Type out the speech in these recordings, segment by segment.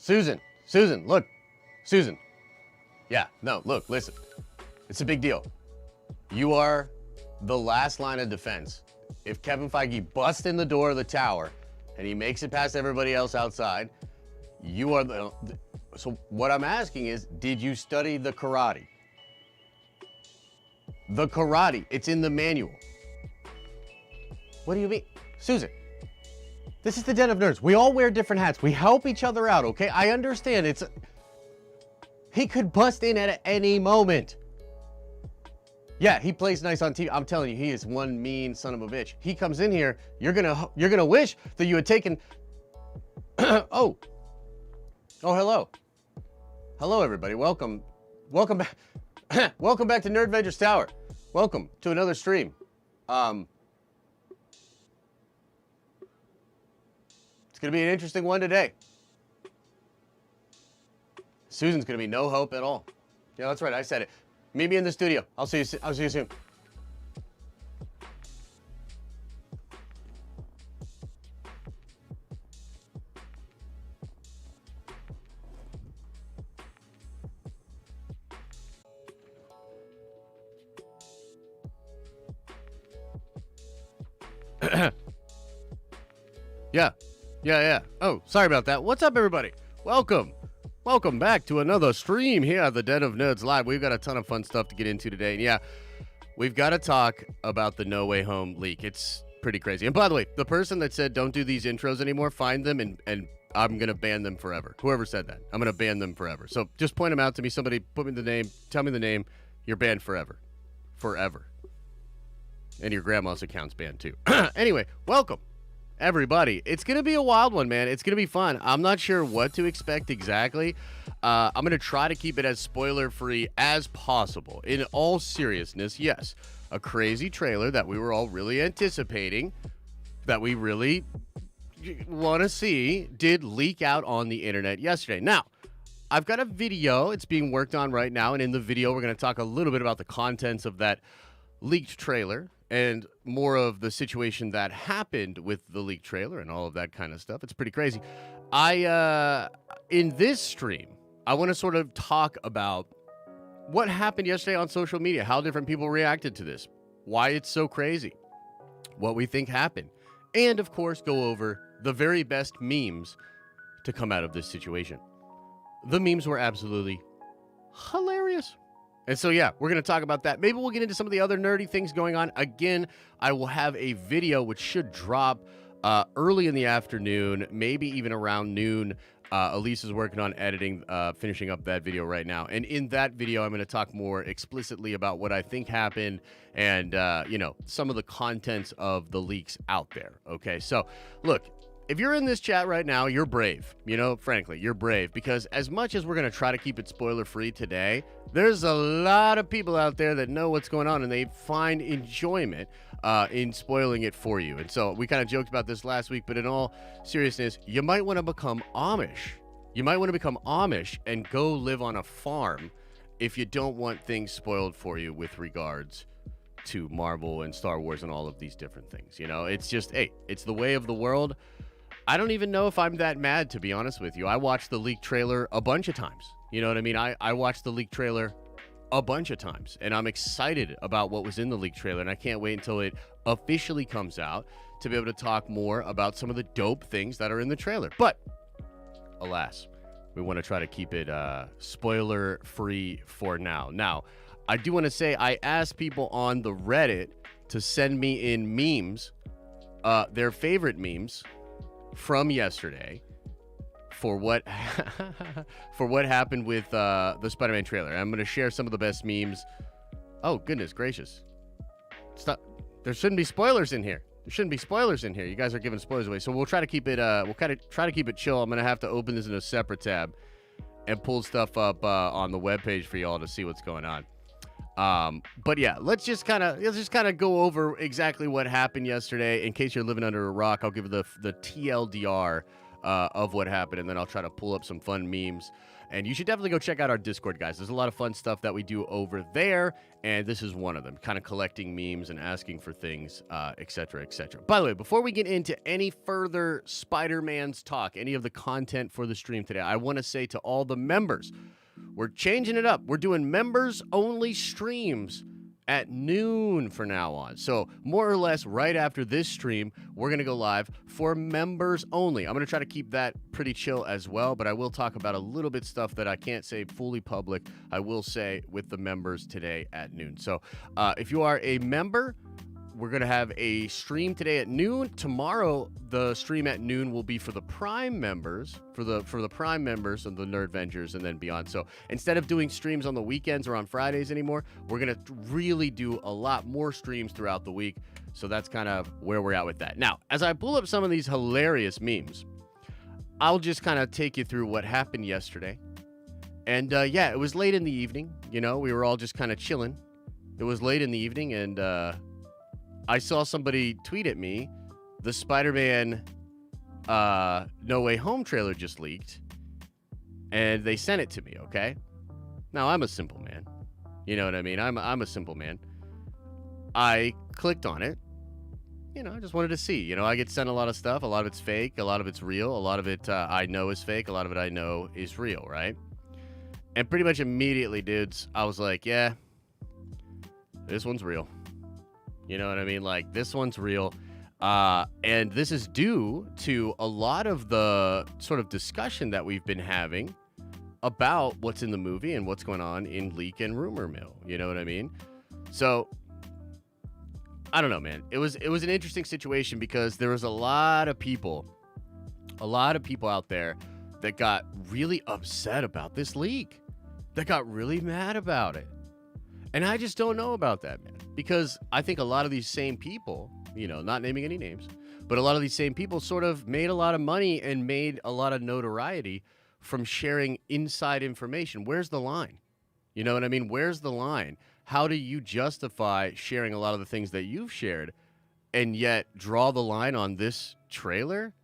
Susan, look. Susan. Yeah, no, look, listen. It's a big deal. You are the last line of defense. If Kevin Feige busts in the door of the tower and he makes it past everybody else outside, you are the... So what I'm asking is, did you study the karate? The karate, it's in the manual. What do you mean? Susan, this is the Den of Nerds. We all wear different hats. We help each other out, okay? I understand it's... He could bust in at any moment. Yeah, he plays nice on TV. I'm telling you, he is one mean son of a bitch. He comes in here, you're gonna wish that you had taken... Oh, hello. Hello, everybody. Welcome back. Welcome back to Nerdvengers Tower. Welcome to another stream. It's gonna be an interesting one today. Susan's gonna be no hope at all. Yeah, that's right. I said it. Meet me in the studio. I'll see you soon. Yeah. Oh, sorry about that. What's up, everybody? Welcome back to another stream here at the Den of Nerds Live. We've got a ton of fun stuff to get into today. And yeah, we've got to talk about the No Way Home leak. It's pretty crazy. And by the way, the person that said don't do these intros anymore, find them and I'm going to ban them forever. Whoever said that, I'm going to ban them forever. So just point them out to me. Somebody put me the name, tell me the name. You're banned forever. Forever. And your grandma's account's banned too. Anyway, welcome. Everybody, it's gonna be a wild one, man. It's gonna be fun. I'm not sure what to expect exactly. I'm gonna try to keep it as spoiler free as possible. In all seriousness, yes, a crazy trailer that we were all really anticipating, that we really want to see, did leak out on the internet yesterday. Now, I've got a video. It's being worked on right now, and in the video, we're gonna talk a little bit about the contents of that leaked trailer and more of the situation that happened with the leaked trailer and all of that kind of stuff. It's pretty crazy. In this stream, I want to sort of talk about what happened yesterday on social media, how different people reacted to this, why it's so crazy, what we think happened, and of course, go over the very best memes to come out of this situation. The memes were absolutely hilarious. And so, yeah, we're going to talk about that. Maybe we'll get into some of the other nerdy things going on. Again, I will have a video which should drop early in the afternoon, maybe even around noon. Elise is working on editing, finishing up that video right now. And in that video, I'm going to talk more explicitly about what I think happened and, some of the contents of the leaks out there. Okay, so look. If you're in this chat right now, you're brave. Frankly, you're brave because as much as we're going to try to keep it spoiler-free today, there's a lot of people out there that know what's going on and they find enjoyment in spoiling it for you. And so we kind of joked about this last week, but in all seriousness, you might want to become Amish. You might want to become Amish and go live on a farm if you don't want things spoiled for you with regards to Marvel and Star Wars and all of these different things. It's just, hey, it's the way of the world. I don't even know if I'm that mad, to be honest with you. I watched the leaked trailer a bunch of times. You know what I mean? I watched the leaked trailer a bunch of times, and I'm excited about what was in the leaked trailer, and I can't wait until it officially comes out to be able to talk more about some of the dope things that are in the trailer. But, alas, we want to try to keep it spoiler-free for now. Now, I do want to say I asked people on the Reddit to send me in memes, their favorite memes, from yesterday for what happened with the Spider-Man trailer. I'm going to share some of the best memes. Oh, goodness gracious. Stop. There shouldn't be spoilers in here. You guys are giving spoilers away. So we'll try to keep it try to keep it chill. I'm going to have to open this in a separate tab and pull stuff up on the webpage for y'all to see what's going on. But yeah, let's just kind of go over exactly what happened yesterday. In case you're living under a rock, I'll give the TLDR of what happened, and then I'll try to pull up some fun memes And you should definitely go check out our Discord, guys. There's a lot of fun stuff that we do over there, and this is one of them, kind of collecting memes and asking for things, etc., etc. By the way, before we get into any further Spider-Man's talk, any of the content for the stream today, I want to say to all the members, we're changing it up. We're doing members-only streams at noon from now on. So more or less right after this stream, we're going to go live for members only. I'm going to try to keep that pretty chill as well, but I will talk about a little bit stuff that I can't say fully public. I will say with the members today at noon. So if you are a member, we're going to have a stream today at noon. Tomorrow, the stream at noon will be for the Prime members, for the Prime members of the Nerdvengers and then beyond. So instead of doing streams on the weekends or on Fridays anymore, we're going to really do a lot more streams throughout the week. So that's kind of where we're at with that. Now, as I pull up some of these hilarious memes, I'll just kind of take you through what happened yesterday. And yeah, it was late in the evening. You know, we were all just kind of chilling. It was late in the evening, and I saw somebody tweet at me, the Spider-Man No Way Home trailer just leaked, and they sent it to me, okay? Now, I'm a simple man. You know what I mean? I'm a simple man. I clicked on it. You know, I just wanted to see. You know, I get sent a lot of stuff. A lot of it's fake. A lot of it's real. A lot of it I know is fake. A lot of it I know is real, right? And pretty much immediately, dudes, I was like, yeah, this one's real. You know what I mean? Like, this one's real. And this is due to a lot of the sort of discussion that we've been having about what's in the movie and what's going on in leak and rumor mill. You know what I mean? So, I don't know, man. It was an interesting situation because there was a lot of people out there that got really upset about this leak, that got really mad about it. And I just don't know about that, man, because I think a lot of these same people, you know, not naming any names, but a lot of these same people sort of made a lot of money and made a lot of notoriety from sharing inside information. Where's the line? You know what I mean? Where's the line? How do you justify sharing a lot of the things that you've shared and yet draw the line on this trailer?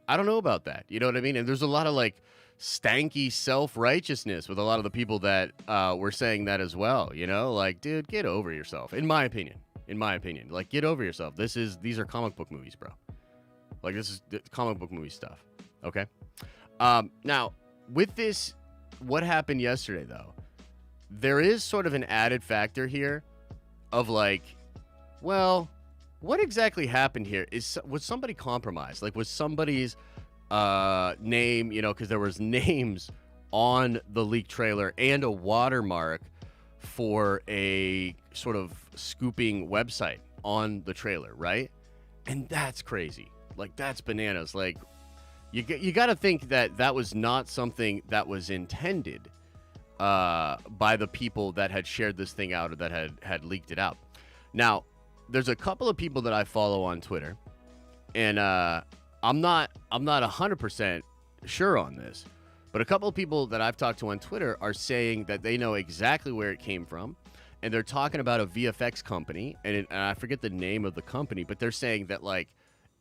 I don't know about that. You know what I mean? And there's a lot of like stanky self-righteousness with a lot of the people that were saying that as well. You know, like, dude, get over yourself. In my opinion, like, get over yourself. These are comic book movies, bro. Like, this is comic book movie stuff. Okay. Now with this, what happened yesterday though, there is sort of an added factor here of like, well, what exactly happened here? Was somebody compromised? Like, was somebody's name, you know, because there was names on the leaked trailer and a watermark for a sort of scooping website on the trailer, right? And that's crazy. Like, that's bananas. Like, you got to think that that was not something that was intended by the people that had shared this thing out or that had leaked it out. Now, there's a couple of people that I follow on Twitter, and I'm not 100% sure on this, but a couple of people that I've talked to on Twitter are saying that they know exactly where it came from, and they're talking about a VFX company, and I forget the name of the company, but they're saying that, like,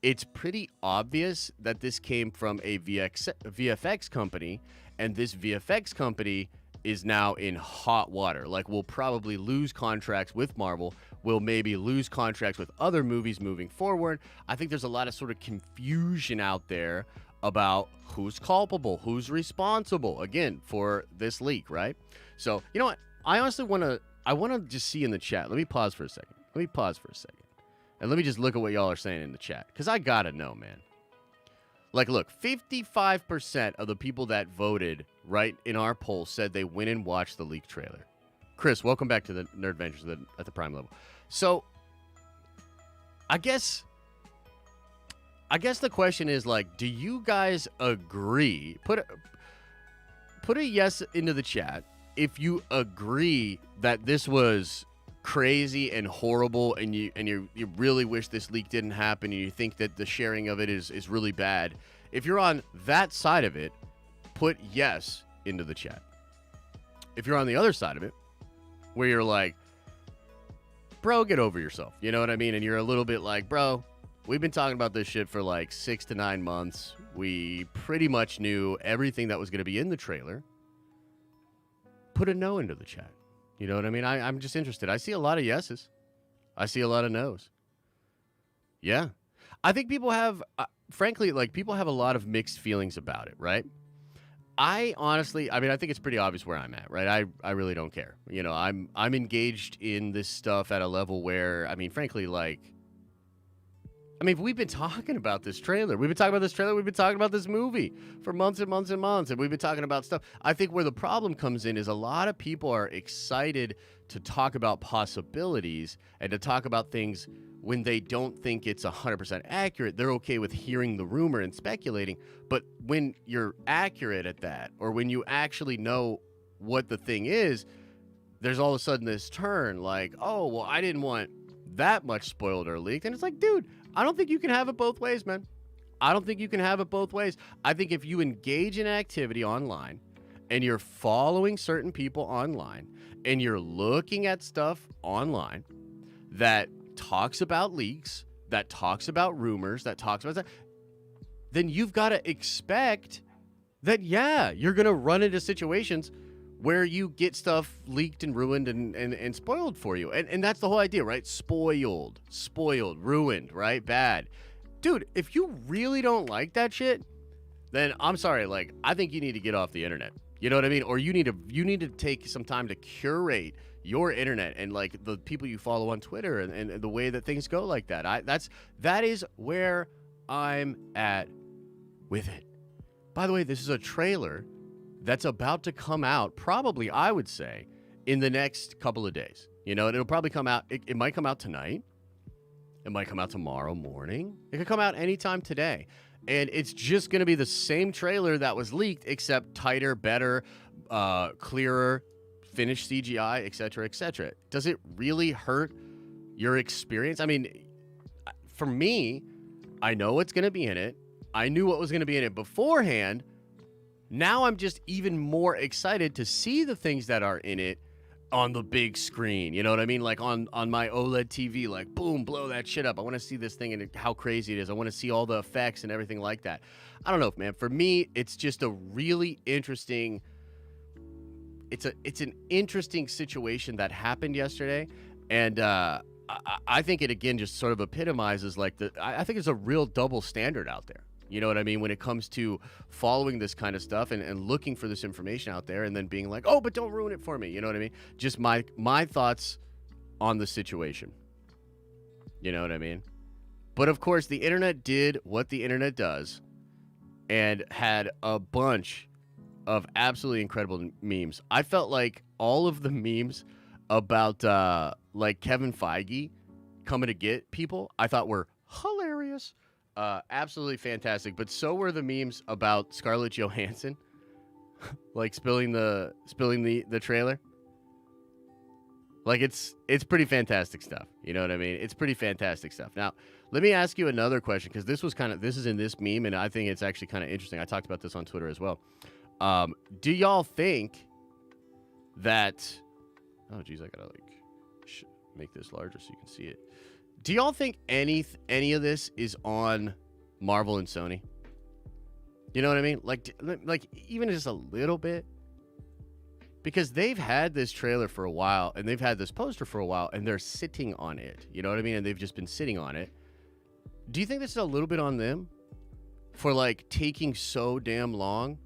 it's pretty obvious that this came from a VFX company, and this VFX company is now in hot water. Like, we'll probably lose contracts with Marvel. We'll maybe lose contracts with other movies moving forward. I think there's a lot of sort of confusion out there about who's culpable, who's responsible, again, for this leak, right? So, you know what? I honestly want to just see in the chat. Let me pause for a second. And let me just look at what y'all are saying in the chat, because I got to know, man. Like, look, 55% of the people that voted right in our poll said they went and watched the leaked trailer. Chris, welcome back to the Nerdvengers at the Prime level. So, I guess the question is, like, do you guys agree? Put a yes into the chat if you agree that this was crazy and horrible, and you really wish this leak didn't happen, and you think that the sharing of it is really bad. If you're on that side of it, put yes into the chat. If you're on the other side of it, where you're like, bro, get over yourself, you know what I mean? And you're a little bit like, bro, we've been talking about this shit for like 6 to 9 months. We pretty much knew everything that was going to be in the trailer. put a no into the chat. You know what I mean? I'm just interested. I see a lot of yeses. I see a lot of no's. Yeah. I think people have, frankly, like people have a lot of mixed feelings about it, right? I honestly, I mean, I think it's pretty obvious where I'm at, right? I really don't care. You know, I'm engaged in this stuff at a level where, I mean, frankly, like, I mean, we've been talking about this trailer. We've been talking about this trailer. We've been talking about this movie for months and months and months, and we've been talking about stuff. I think where the problem comes in is a lot of people are excited to talk about possibilities and to talk about things when they don't think it's 100% accurate. They're okay with hearing the rumor and speculating. But when you're accurate at that, or when you actually know what the thing is, there's all of a sudden this turn like, oh, well, I didn't want that much spoiled or leaked. And it's like, dude, I don't think you can have it both ways, man. I don't think you can have it both ways. I think if you engage in activity online and you're following certain people online and you're looking at stuff online that talks about leaks, that talks about rumors, that talks about that, then you've got to expect that, yeah, you're going to run into situations where you get stuff leaked and ruined and spoiled for you. And that's the whole idea, right? Spoiled, ruined, right? Bad. Dude, if you really don't like that shit, then I'm sorry, like, I think you need to get off the internet. You know what I mean? Or you need to take some time to curate your internet and like the people you follow on Twitter and the way that things go like that. That is where I'm at with it. By the way, this is a trailer that's about to come out, probably, I would say, in the next couple of days. You know, and it'll probably come out, it might come out tonight. It might come out tomorrow morning. It could come out anytime today. And it's just going to be the same trailer that was leaked, except tighter, better, clearer, finished CGI, etc., etc. Does it really hurt your experience? I mean, for me, I know what's going to be in it. I knew what was going to be in it beforehand. Now I'm just even more excited to see the things that are in it on the big screen. You know what I mean? Like on my OLED TV, like, boom, blow that shit up. I want to see this thing and how crazy it is. I want to see all the effects and everything like that. I don't know, man. For me, it's just a really interesting... It's an interesting situation that happened yesterday. And I think it, again, just sort of epitomizes, like, I think it's a real double standard out there. You know what I mean? When it comes to following this kind of stuff and looking for this information out there and then being like, oh, but don't ruin it for me. You know what I mean? Just my thoughts on the situation. You know what I mean? But of course, the internet did what the internet does and had a bunch of absolutely incredible memes. I felt like all of the memes about like Kevin Feige coming to get people, I thought were hilarious. Absolutely fantastic. But so were the memes about Scarlett Johansson, like spilling the trailer. Like it's pretty fantastic stuff. You know what I mean? It's pretty fantastic stuff. Now, let me ask you another question, because this is in this meme, and I think it's actually kind of interesting. I talked about this on Twitter as well. Do y'all think that? Oh, geez, I gotta make this larger so you can see it. Do y'all think any of this is on Marvel and Sony? You know what I mean? Like even just a little bit? Because they've had this trailer for a while, and they've had this poster for a while, and they're sitting on it. You know what I mean? And they've just been sitting on it. Do you think this is a little bit on them for, like, taking so damn long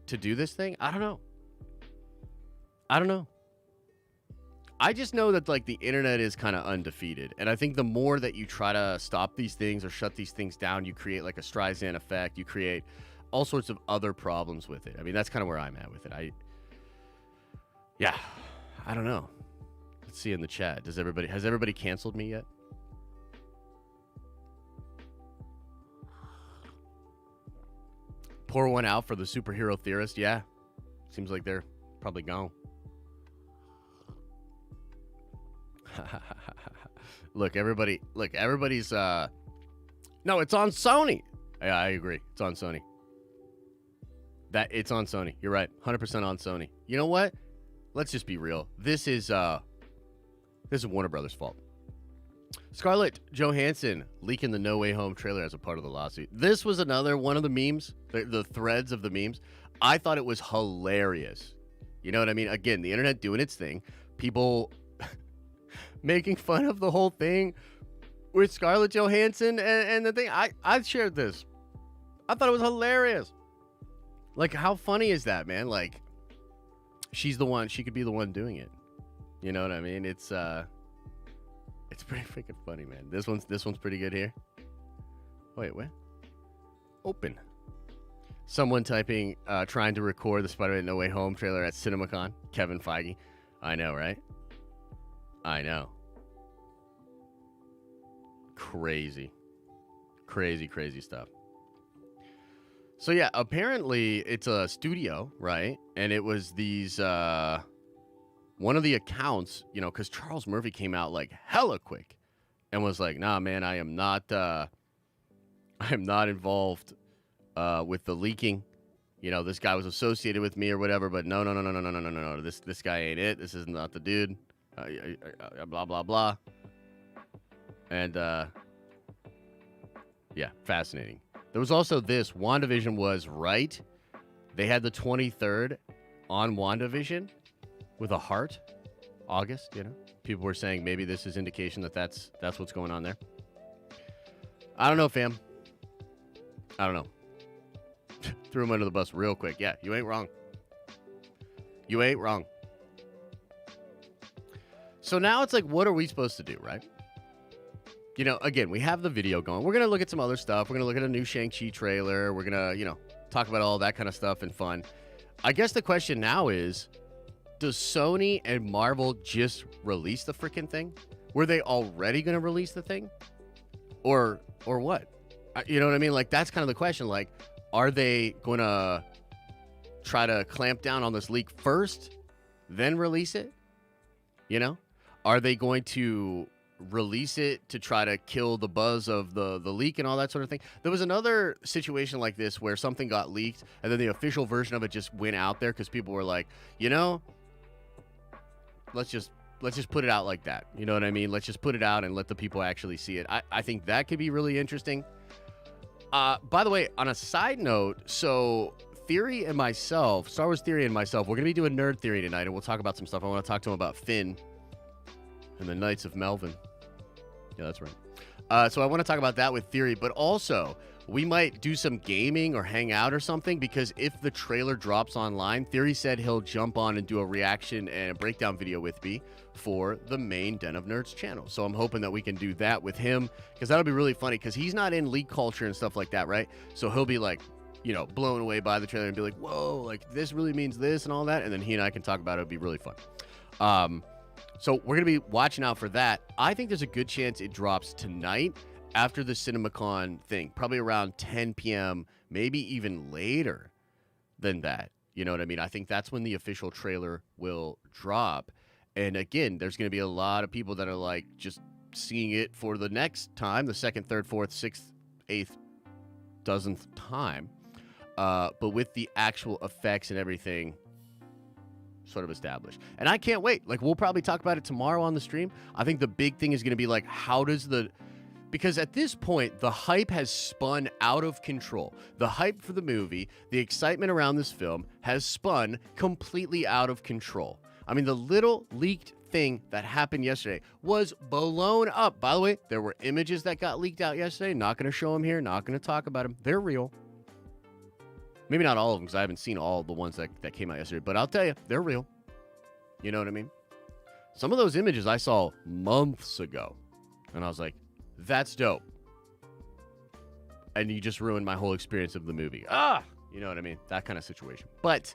to do this thing? I don't know. I just know that, like, the internet is kind of undefeated. And I think the more that you try to stop these things or shut these things down, you create, like, a Streisand effect. You create all sorts of other problems with it. I mean, that's kind of where I'm at with it. I don't know. Let's see in the chat. Has everybody canceled me yet? Pour one out for the superhero theorist. Yeah. Seems like they're probably gone. Everybody's no, it's on Sony. Yeah, I agree. It's on Sony. It's on Sony. You're right. 100% on Sony. You know what? Let's just be real. This is Warner Brothers' fault. Scarlett Johansson leaking the No Way Home trailer as a part of the lawsuit. This was another one of the memes, the threads of the memes. I thought it was hilarious You know what I mean? Again, the internet doing its thing. People making fun of the whole thing with Scarlett Johansson and the thing. I shared this. I thought it was hilarious. Like, how funny is that, man? Like, she's the one. She could be the one doing it. You know what I mean? It's pretty freaking funny, man. This one's pretty good here. Wait, what? Open. Someone typing, trying to record the Spider-Man No Way Home trailer at CinemaCon. Kevin Feige. I know, right? I know. Crazy. Crazy stuff. So yeah, apparently it's a studio, right? And it was these, one of the accounts, you know, because Charles Murphy came out like hella quick and was like, nah, man, I am not involved with the leaking. You know, this guy was associated with me or whatever, but no. This guy ain't it. This is not the dude. Blah, blah, blah. And, yeah, fascinating. There was also this. WandaVision was right. They had the 23rd on WandaVision with a heart. August, you know. People were saying maybe this is indication that that's what's going on there. I don't know, fam. I don't know. Threw him under the bus real quick. Yeah, you ain't wrong. You ain't wrong. So now it's like, what are we supposed to do, right? You know, again, we have the video going. We're going to look at some other stuff. We're going to look at a new Shang-Chi trailer. We're going to, you know, talk about all that kind of stuff and fun. I guess the question now is, does Sony and Marvel just release the freaking thing? Were they already going to release the thing? Or what? You know what I mean? Like, that's kind of the question. Like, are they going to try to clamp down on this leak first, then release it? You know? Are they going to release it to try to kill the buzz of the leak and all that sort of thing? There was another situation like this where something got leaked and then the official version of it just went out there because people were like, you know, let's just put it out like that. You know what I mean? Let's just put it out and let the people actually see it. I think that could be really interesting. By the way, on a side note, so Theory and myself, Star Wars Theory and myself, we're going to be doing Nerd Theory tonight, and we'll talk about some stuff. I want to talk to him about Finn and the Knights of Melvin. Yeah, that's right. So I want to talk about that with Theory, but also we might do some gaming or hang out or something, because if the trailer drops online, Theory said he'll jump on and do a reaction and a breakdown video with me for the main Den of Nerds channel. So I'm hoping that we can do that with him, because that'll be really funny, because he's not in league culture and stuff like that, right? So he'll be like, you know, blown away by the trailer and be like, whoa, like this really means this and all that. And then he and I can talk about it. It'll be really fun. So we're going to be watching out for that. I think there's a good chance it drops tonight after the CinemaCon thing, probably around 10 p.m., maybe even later than that. You know what I mean? I think that's when the official trailer will drop. And again, there's going to be a lot of people that are like just seeing it for the next time, the second, third, fourth, sixth, eighth, dozenth time. But with the actual effects and everything sort of established. And I can't wait. Like, we'll probably talk about it tomorrow on the stream. I think the big thing is going to be like, how does because at this point, the hype has spun out of control. The hype for the movie, the excitement around this film has spun completely out of control. I mean, the little leaked thing that happened yesterday was blown up. By the way, there were images that got leaked out yesterday. Not going to show them here. Not going to talk about them. They're real. Maybe not all of them, because I haven't seen all the ones that came out yesterday. But I'll tell you, they're real. You know what I mean? Some of those images I saw months ago. And I was like, that's dope. And you just ruined my whole experience of the movie. You know what I mean? That kind of situation. But,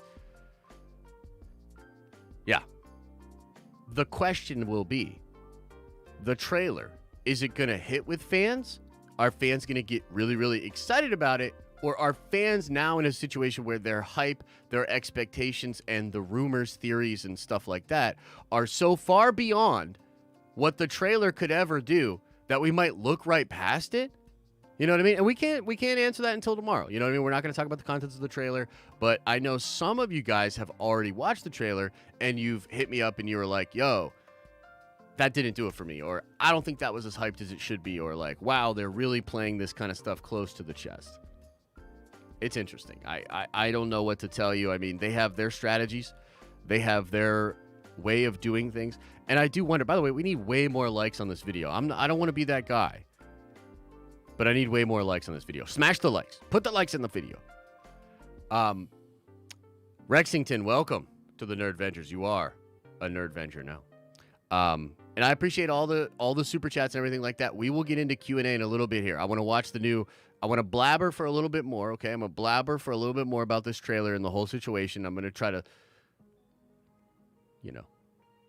yeah. The question will be, the trailer, is it going to hit with fans? Are fans going to get really, really excited about it? Or are fans now in a situation where their hype, their expectations, and the rumors, theories, and stuff like that are so far beyond what the trailer could ever do that we might look right past it? You know what I mean? And we can't answer that until tomorrow. You know what I mean? We're not going to talk about the contents of the trailer, but I know some of you guys have already watched the trailer and you've hit me up and you were like, yo, that didn't do it for me, or I don't think that was as hyped as it should be, or like, wow, they're really playing this kind of stuff close to the chest. It's interesting. I don't know what to tell you. I mean, they have their strategies. They have their way of doing things. And I do wonder, by the way, we need way more likes on this video. I don't want to be that guy, but I need way more likes on this video. Smash the likes. Put the likes in the video. Rexington, welcome to the Nerdvengers. You are a Nerdvenger now. And I appreciate all the super chats and everything like that. We will get into Q&A in a little bit here. I want to watch I want to blabber for a little bit more, okay? I'm going to blabber for a little bit more about this trailer and the whole situation. I'm going to try to,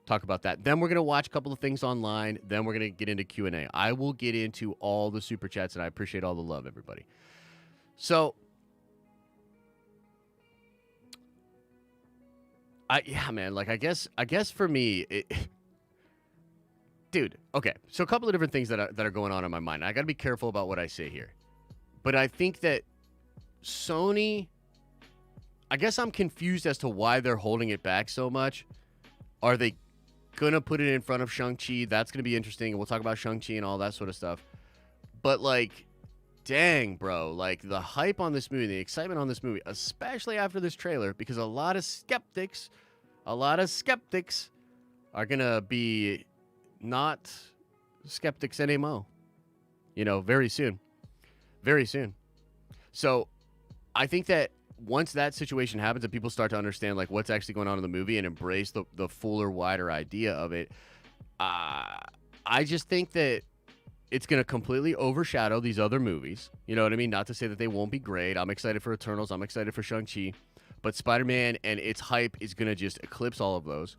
talk about that. Then we're going to watch a couple of things online. Then we're going to get into Q&A. I will get into all the super chats, and I appreciate all the love, everybody. So, man, like, I guess for me, dude, okay. So a couple of different things that are going on in my mind. I got to be careful about what I say here. But I think that Sony, I guess I'm confused as to why they're holding it back so much. Are they going to put it in front of Shang-Chi? That's going to be interesting. We'll talk about Shang-Chi and all that sort of stuff. But, like, dang, bro. Like, the hype on this movie, the excitement on this movie, especially after this trailer, because a lot of skeptics are going to be not skeptics anymore, very soon. Very soon. So I think that once that situation happens and people start to understand like what's actually going on in the movie and embrace the fuller, wider idea of it, I just think that it's going to completely overshadow these other movies. You know what I mean? Not to say that they won't be great. I'm excited for Eternals. I'm excited for Shang-Chi. But Spider-Man and its hype is going to just eclipse all of those.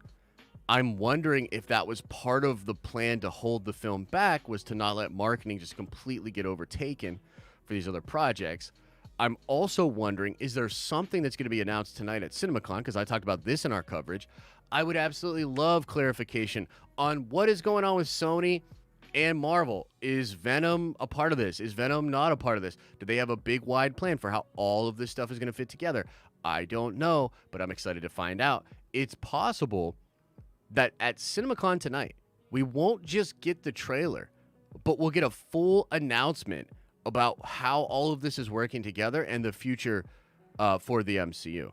I'm wondering if that was part of the plan to hold the film back, was to not let marketing just completely get overtaken for these other projects. I'm also wondering, is there something that's going to be announced tonight at CinemaCon? Because I talked about this in our coverage. I would absolutely love clarification on what is going on with Sony and Marvel. Is Venom a part of this? Is Venom not a part of this? Do they have a big, wide plan for how all of this stuff is going to fit together? I don't know, but I'm excited to find out. It's possible that at CinemaCon tonight, we won't just get the trailer, but we'll get a full announcement about how all of this is working together and the future for the MCU.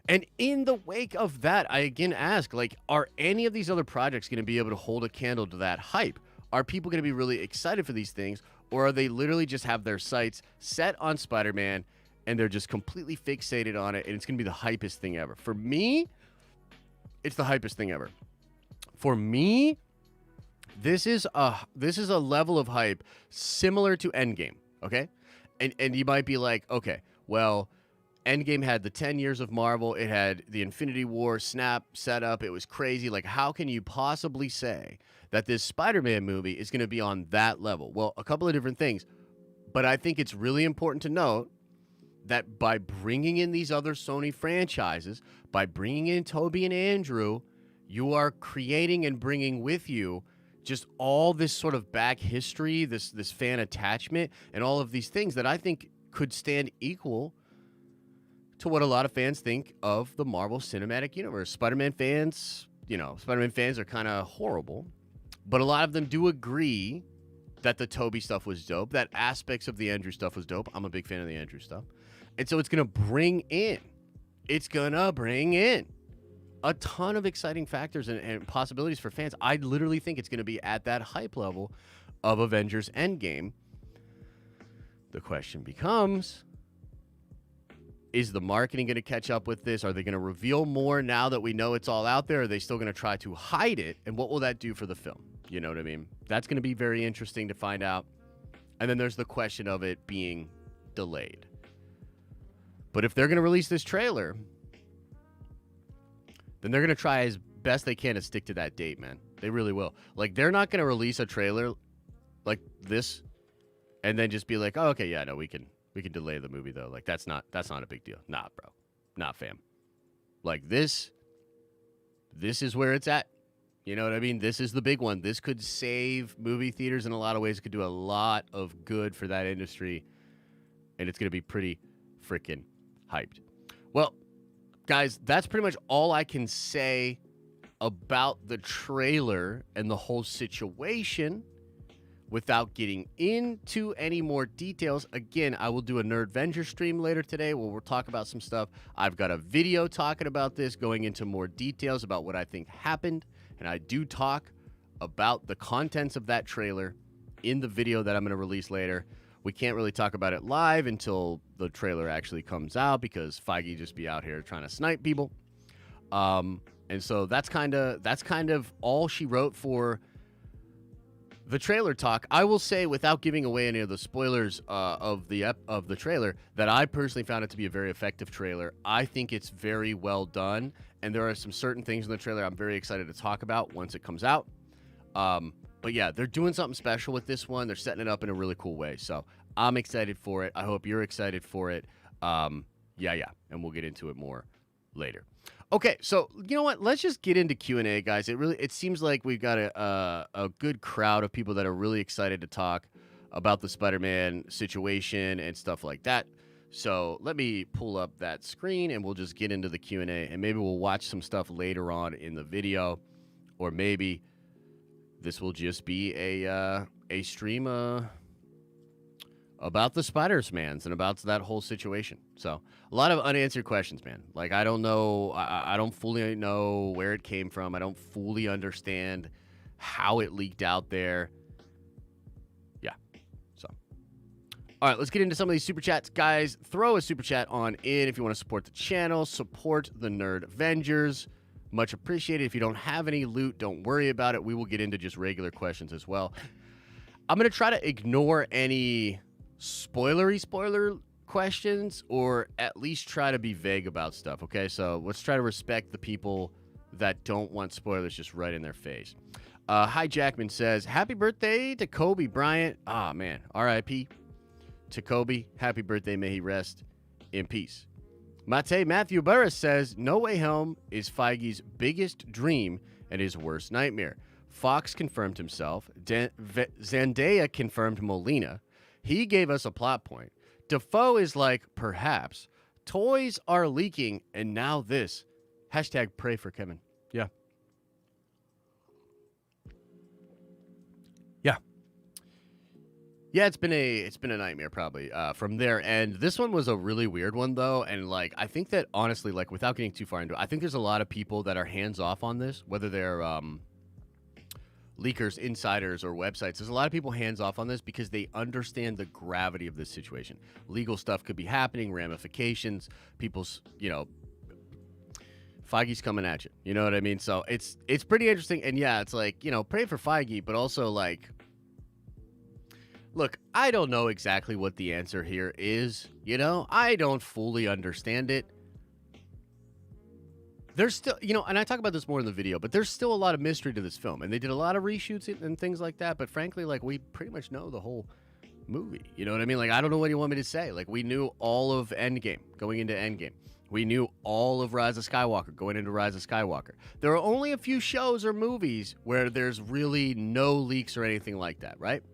And in the wake of that, I again ask, like, are any of these other projects going to be able to hold a candle to that hype? Are people going to be really excited for these things, or are they literally just have their sights set on Spider-Man and they're just completely fixated on it and it's going to be the hypest thing ever? For me, it's the hypest thing ever. For me, this is a level of hype similar to Endgame, okay? And you might be like, okay, well, Endgame had the 10 years of Marvel. It had the Infinity War snap set up. It was crazy. Like, how can you possibly say that this Spider-Man movie is going to be on that level? Well, a couple of different things. But I think it's really important to note that by bringing in these other Sony franchises, by bringing in Tobey and Andrew, you are creating and bringing with you just all this sort of back history, this fan attachment, and all of these things that I think could stand equal to what a lot of fans think of the Marvel Cinematic Universe. Spider-Man fans are kind of horrible, but a lot of them do agree that the Tobey stuff was dope, that aspects of the Andrew stuff was dope. I'm a big fan of the Andrew stuff. And so it's going to bring in a ton of exciting factors and possibilities for fans. I literally think it's going to be at that hype level of Avengers Endgame. The question becomes, is the marketing going to catch up with this? Are they going to reveal more now that we know it's all out there? Are they still going to try to hide it? And what will that do for the film? You know what I mean? That's going to be very interesting to find out. And then there's the question of it being delayed. But if they're going to release this trailer, then they're going to try as best they can to stick to that date, man. They really will. Like, they're not going to release a trailer like this and then just be like, oh, okay, yeah, no, we can delay the movie, though. Like, that's not a big deal. Nah, bro. Nah, fam. Like, this is where it's at. You know what I mean? This is the big one. This could save movie theaters in a lot of ways. It could do a lot of good for that industry, and it's going to be pretty freaking hyped. Well, guys, that's pretty much all I can say about the trailer and the whole situation. without getting into any more details, again, I will do a Nerdvengers stream later today where we'll talk about some stuff. I've got a video talking about this, going into more details about what I think happened, and I do talk about the contents of that trailer in the video that I'm going to release later. We can't really talk about it live until the trailer actually comes out because Feige just be out here trying to snipe people. And so that's kind of all she wrote for the trailer talk. I will say, without giving away any of the spoilers of the trailer, that I personally found it to be a very effective trailer. I think it's very well done, and there are some certain things in the trailer I'm very excited to talk about once it comes out. But yeah, they're doing something special with this one. They're setting it up in a really cool way. So I'm excited for it. I hope you're excited for it. Yeah. And we'll get into it more later. Okay, so you know what? Let's just get into Q&A, guys. It seems like we've got a good crowd of people that are really excited to talk about the Spider-Man situation and stuff like that. So let me pull up that screen and we'll just get into the Q&A, and maybe we'll watch some stuff later on in the video, or maybe this will just be a stream about the Spider-Mans and about that whole situation. So a lot of unanswered questions, man. Like, I don't know. I don't fully know where it came from. I don't fully understand how it leaked out there. Yeah. So, all right, let's get into some of these super chats. Guys, throw a super chat on in if you want to support the channel, support the Nerdvengers. Much appreciated. If you don't have any loot, don't worry about it. We will get into just regular questions as well. I'm going to try to ignore any spoiler questions, or at least try to be vague about stuff, okay? So let's try to respect the people that don't want spoilers just right in their face. Hi Jackman says, happy birthday to Kobe Bryant. Ah, man, R.I.P. to Kobe. Happy birthday. May he rest in peace. Matthew Burris says, No Way Home is Feige's biggest dream and his worst nightmare. Fox confirmed himself. Zendaya confirmed Molina. He gave us a plot point. Defoe is like, perhaps. Toys are leaking, and now this. Hashtag pray for Kevin. Yeah. Yeah, it's been a nightmare probably from their end. This one was a really weird one though, and like I think that honestly, like without getting too far into it, I think there's a lot of people that are hands off on this, whether they're leakers, insiders, or websites. There's a lot of people hands off on this because they understand the gravity of this situation. Legal stuff could be happening, ramifications, people's, Feige's coming at you. You know what I mean? So it's pretty interesting, and yeah, it's like, pray for Feige, but also like, look, I don't know exactly what the answer here is. I don't fully understand it. There's still, and I talk about this more in the video, but there's still a lot of mystery to this film. And they did a lot of reshoots and things like that. But frankly, like, we pretty much know the whole movie. You know what I mean? Like, I don't know what you want me to say. Like, we knew all of Endgame going into Endgame. We knew all of Rise of Skywalker going into Rise of Skywalker. There are only a few shows or movies where there's really no leaks or anything like that, right?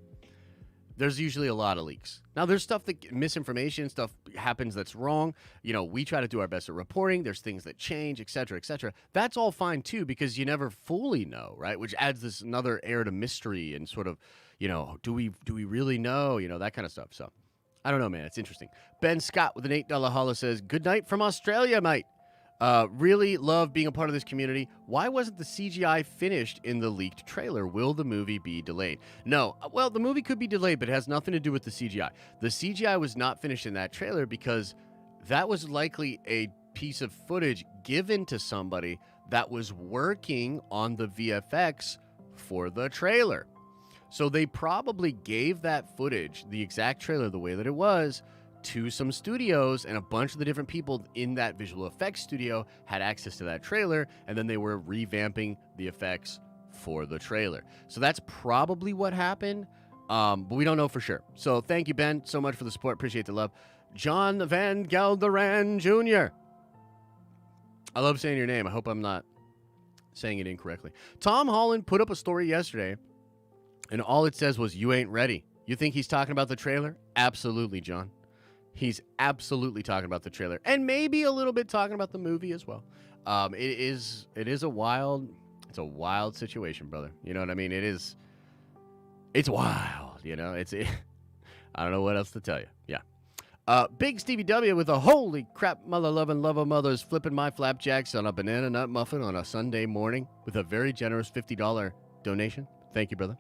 There's usually a lot of leaks. Now, there's stuff that misinformation, stuff happens that's wrong. We try to do our best at reporting. There's things that change, et cetera, et cetera. That's all fine, too, because you never fully know, right? Which adds this another air to mystery and sort of, do we really know? That kind of stuff. So, I don't know, man. It's interesting. Ben Scott with an $8 holla says, good night from Australia, mate. Really love being a part of this community. Why wasn't the CGI finished in the leaked trailer? Will the movie be delayed? No. Well, the movie could be delayed, but it has nothing to do with the CGI. The CGI was not finished in that trailer because that was likely a piece of footage given to somebody that was working on the VFX for the trailer. So they probably gave that footage, the exact trailer, the way that it was, to some studios, and a bunch of the different people in that visual effects studio had access to that trailer, and then they were revamping the effects for the trailer. So that's probably what happened, but we don't know for sure. So thank you, Ben, so much for the support. Appreciate the love. John Van Gelderan Jr. I love saying your name. I hope I'm not saying it incorrectly. Tom Holland put up a story yesterday, and all it says was, you ain't ready. You think he's talking about the trailer? Absolutely, John. He's absolutely talking about the trailer, and maybe a little bit talking about the movie as well. It is a wild situation, brother. You know what I mean? It's wild. You know, it's I don't know what else to tell you. Yeah. Big Stevie W with a holy crap, mother loving love of mothers flipping my flapjacks on a banana nut muffin on a Sunday morning with a very generous $50 donation. Thank you, brother.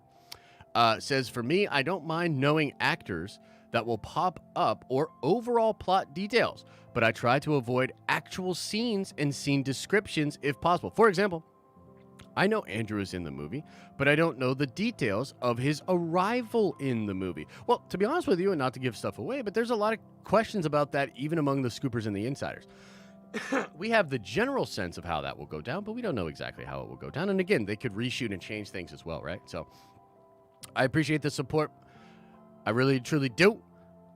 Says, for me, I don't mind knowing actors that will pop up or overall plot details, but I try to avoid actual scenes and scene descriptions if possible. For example, I know Andrew is in the movie, but I don't know the details of his arrival in the movie. Well, to be honest with you, and not to give stuff away, but there's a lot of questions about that even among the scoopers and the insiders. We have the general sense of how that will go down, but we don't know exactly how it will go down. And again, they could reshoot and change things as well, right? So I appreciate the support. I really, truly do.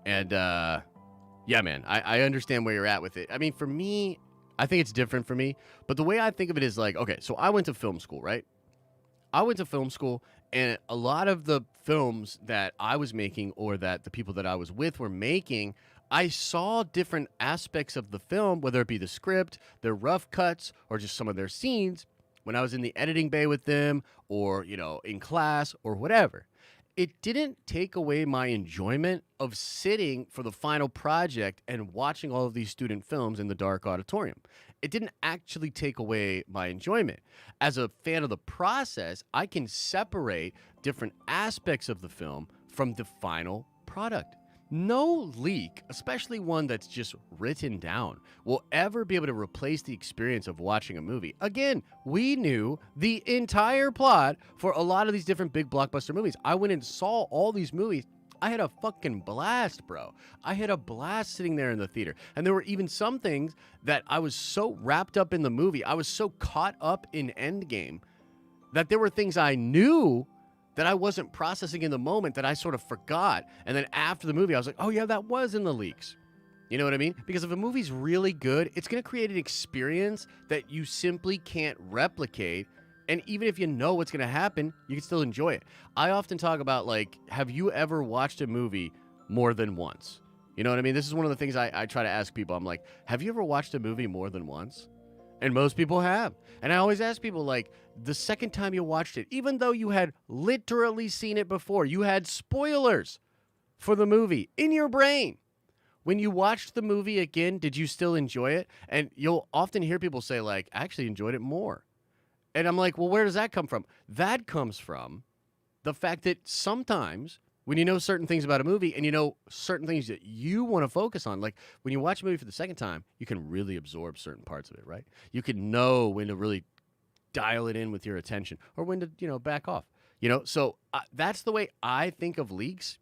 And yeah, man, I understand where you're at with it. I mean, for me, I think it's different for me, but the way I think of it is like, okay, so I went to film school, right? I went to film school, and a lot of the films that I was making or that the people that I was with were making, I saw different aspects of the film, whether it be the script, their rough cuts, or just some of their scenes, when I was in the editing bay with them or, you know, in class or whatever. It didn't take away my enjoyment of sitting for the final project and watching all of these student films in the dark auditorium. It didn't actually take away my enjoyment. As a fan of the process, I can separate different aspects of the film from the final product. No leak, especially one that's just written down, will ever be able to replace the experience of watching a movie. Again, we knew the entire plot for a lot of these different big blockbuster movies. I went and saw all these movies. I had a fucking blast, bro. I had a blast sitting there in the theater. And there were even some things that I was so wrapped up in the movie, I was so caught up in Endgame, that there were things I knew that I wasn't processing in the moment that I sort of forgot. And then after the movie, I was like, oh yeah, that was in the leaks. You know what I mean? Because if a movie's really good, it's going to create an experience that you simply can't replicate. And even if you know what's going to happen, you can still enjoy it. I often talk about, like, have you ever watched a movie more than once? You know what I mean? This is one of the things I try to ask people. I'm like, have you ever watched a movie more than once? And most people have. And I always ask people, like, the second time you watched it, even though you had literally seen it before, you had spoilers for the movie in your brain. When you watched the movie again, did you still enjoy it? And you'll often hear people say, like, I actually enjoyed it more. And I'm like, well, where does that come from? That comes from the fact that sometimes when you know certain things about a movie and you know certain things that you want to focus on, like when you watch a movie for the second time, you can really absorb certain parts of it, right? You can know when to really dial it in with your attention or when to, you know, back off. You know, so that's the way I think of leaks.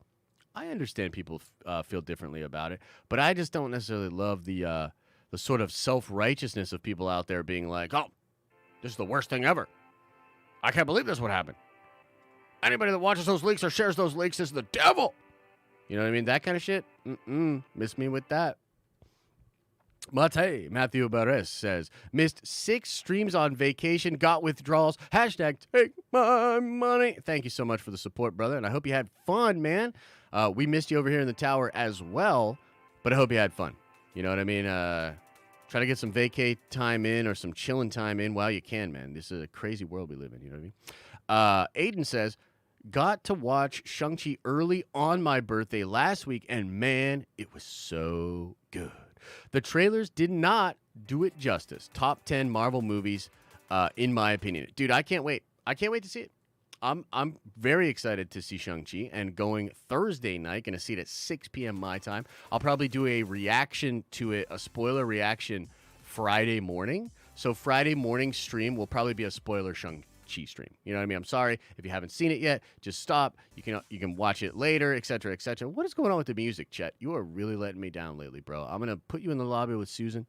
I understand people feel differently about it, but I just don't necessarily love the sort of self-righteousness of people out there being like, oh, this is the worst thing ever. I can't believe this would happen. Anybody that watches those leaks or shares those leaks is the devil. You know what I mean? That kind of shit. Miss me with that. Matthew Barres says, missed 6 streams on vacation, got withdrawals. Hashtag take my money. Thank you so much for the support, brother. And I hope you had fun, man. We missed you over here in the tower as well, but I hope you had fun. You know what I mean? Try to get some vacay time in or some chilling time in while you can, man. This is a crazy world we live in. You know what I mean? Aiden says, got to watch Shang-Chi early on my birthday last week, and man, it was so good. The trailers did not do it justice. Top 10 Marvel movies, in my opinion. Dude, I can't wait. I can't wait to see it. I'm very excited to see Shang-Chi, and going Thursday night, going to see it at 6 p.m. my time. I'll probably do a reaction to it, a spoiler reaction Friday morning. So Friday morning stream will probably be a spoiler Shang-Chi stream. You know what I mean? I'm sorry if you haven't seen it yet. Just stop. You can watch it later, etc., etc. What is going on with the music, Chet? You are really letting me down lately, bro. I'm going to put you in the lobby with Susan.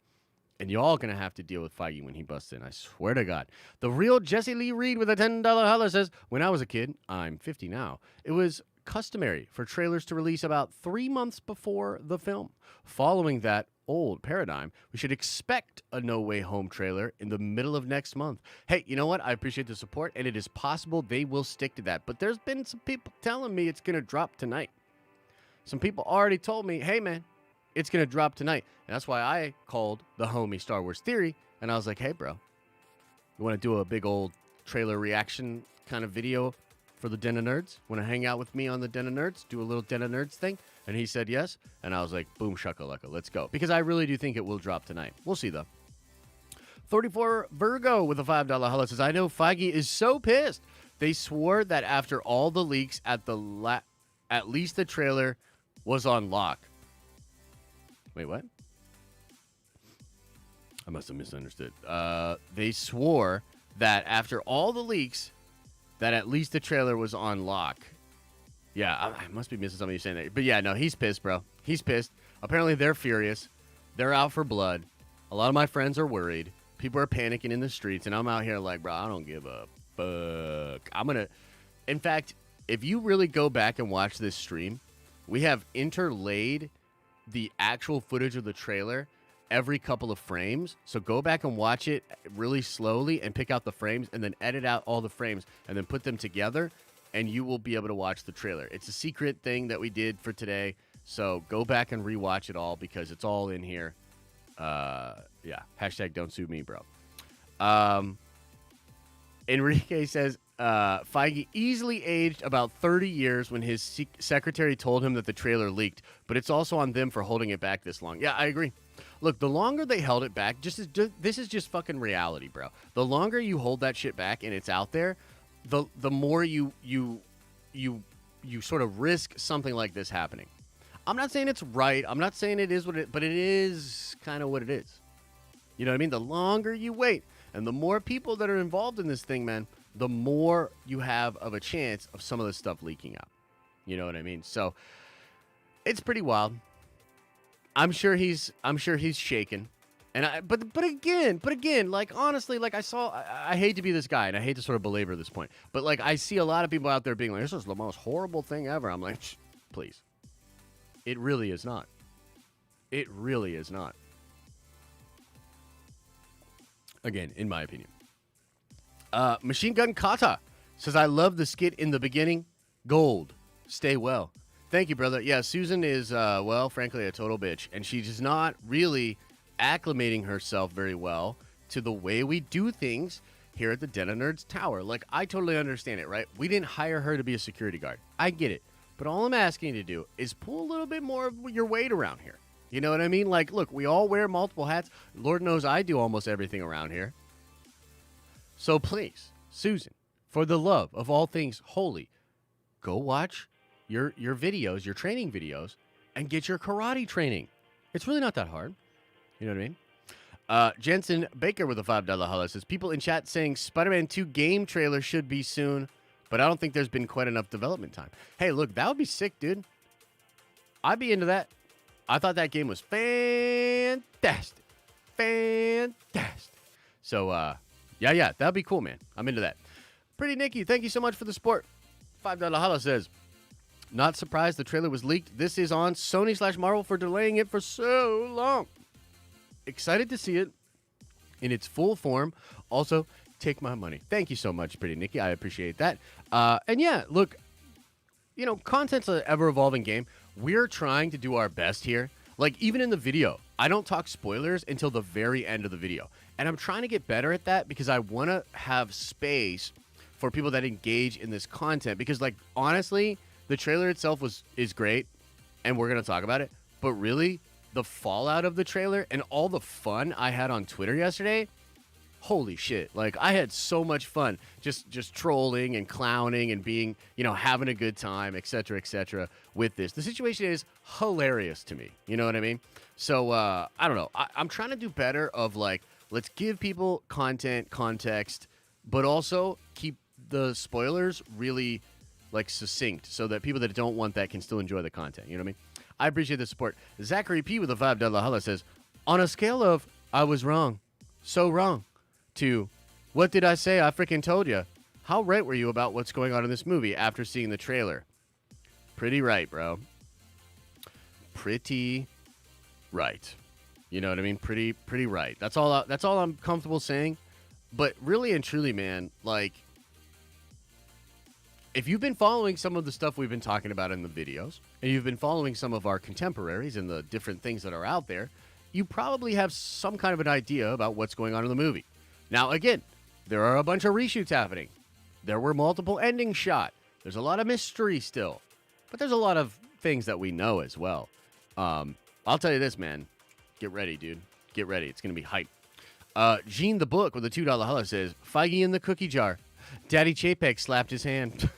And y'all going to have to deal with Feige when he busts in. I swear to God. The real Jesse Lee Reed with a $10 holler says, when I was a kid, I'm 50 now, it was customary for trailers to release about 3 months before the film. Following that old paradigm, we should expect a No Way Home trailer in the middle of next month. Hey, you know what? I appreciate the support, and it is possible they will stick to that. But there's been some people telling me it's going to drop tonight. Some people already told me, hey, man, it's going to drop tonight. And that's why I called the homie Star Wars Theory. And I was like, hey, bro, you want to do a big old trailer reaction kind of video for the Den of Nerds? Want to hang out with me on the Den of Nerds? Do a little Den of Nerds thing? And he said yes. And I was like, boom, shakalaka, let's go. Because I really do think it will drop tonight. We'll see, though. 34 Virgo with a $5 holla says, I know Feige is so pissed. They swore that after all the leaks at least the trailer was on lock. Wait, what? I must have misunderstood. They swore that after all the leaks, that at least the trailer was on lock. Yeah, I must be missing something you're saying there. But yeah, no, he's pissed, bro. He's pissed. Apparently, they're furious. They're out for blood. A lot of my friends are worried. People are panicking in the streets, and I'm out here like, bro, I don't give a fuck. In fact, if you really go back and watch this stream, we have interlaid the actual footage of the trailer every couple of frames. So go back and watch it really slowly and pick out the frames and then edit out all the frames and then put them together, and you will be able to watch the trailer. It's a secret thing that we did for today. So go back and rewatch it all because it's all in here. Yeah. Hashtag don't sue me, bro. Enrique says, Feige easily aged about 30 years when his secretary told him that the trailer leaked, but it's also on them for holding it back this long. Yeah, I agree. Look, the longer they held it back, this is just fucking reality, bro. The longer you hold that shit back and it's out there, the more you sort of risk something like this happening. I'm not saying it's right. I'm not saying it is but it is kind of what it is. You know what I mean? The longer you wait and the more people that are involved in this thing, man, the more you have of a chance of some of this stuff leaking out. You know what I mean? So it's pretty wild. I'm sure he's shaken. And but again, like honestly, like I hate to be this guy and I hate to sort of belabor this point, but like I see a lot of people out there being like, this is the most horrible thing ever. I'm like, please. It really is not. It really is not. Again, in my opinion. Machine Gun Kata says, I love the skit in the beginning. Gold. Stay well. Thank you, brother. Yeah, Susan is, well, frankly, a total bitch. And she's not really acclimating herself very well to the way we do things here at the Den of Nerds Tower. Like, I totally understand it, right? We didn't hire her to be a security guard. I get it. But all I'm asking you to do is pull a little bit more of your weight around here. You know what I mean? Like, look, we all wear multiple hats. Lord knows I do almost everything around here. So please, Susan, for the love of all things holy, go watch your videos, your training videos, and get your karate training. It's really not that hard. You know what I mean? Jensen Baker with a $5 holla says, people in chat saying Spider-Man 2 game trailer should be soon, but I don't think there's been quite enough development time. Hey, look, that would be sick, dude. I'd be into that. I thought that game was fantastic. Fantastic. So, yeah, that'd be cool, man. I'm into that. Pretty Nikki, thank you so much for the support. $5 holla says, not surprised the trailer was leaked. This is on Sony/Marvel for delaying it for so long. Excited to see it in its full form. Also, take my money. Thank you so much, Pretty Nikki. I appreciate that. And yeah, look, you know, content's an ever-evolving game. We're trying to do our best here. Like, even in the video, I don't talk spoilers until the very end of the video. And I'm trying to get better at that because I want to have space for people that engage in this content. Because, like, honestly, the trailer itself is great, and we're going to talk about it. But really, the fallout of the trailer and all the fun I had on Twitter yesterday, holy shit. Like, I had so much fun just trolling and clowning and being, you know, having a good time, et cetera, with this. The situation is hilarious to me. You know what I mean? So, I don't know. I'm trying to do better of, like, let's give people content, context, but also keep the spoilers really, like, succinct so that people that don't want that can still enjoy the content. You know what I mean? I appreciate the support. Zachary P. with a $5 holla says, on a scale of, I was wrong, so wrong, to, what did I say? I freaking told you. How right were you about what's going on in this movie after seeing the trailer? Pretty right, bro. Pretty right. You know what I mean? Pretty right. That's all I'm comfortable saying. But really and truly, man, like, if you've been following some of the stuff we've been talking about in the videos, and you've been following some of our contemporaries and the different things that are out there, you probably have some kind of an idea about what's going on in the movie. Now, again, there are a bunch of reshoots happening. There were multiple endings shot. There's a lot of mystery still, but there's a lot of things that we know as well. I'll tell you this, man. Get ready, dude. Get ready. It's going to be hype. Gene the Book with a $2 holla says, Feige in the cookie jar. Daddy Chapek slapped his hand.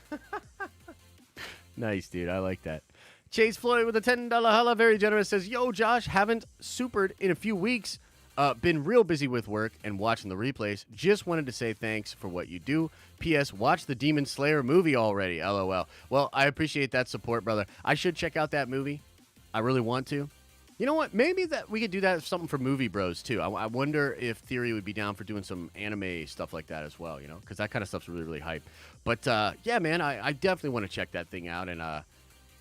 Nice, dude. I like that. Chase Floyd with a $10 holla, very generous, says, Yo, Josh, haven't supered in a few weeks. Been real busy with work and watching the replays. Just wanted to say thanks for what you do. P.S. Watch the Demon Slayer movie already, LOL. Well, I appreciate that support, brother. I should check out that movie. I really want to. You know what? Maybe that we could do that something for Movie Bros, too. I wonder if Theory would be down for doing some anime stuff like that as well, you know? Because that kind of stuff's really, really hype. But, yeah, man, I definitely want to check that thing out, and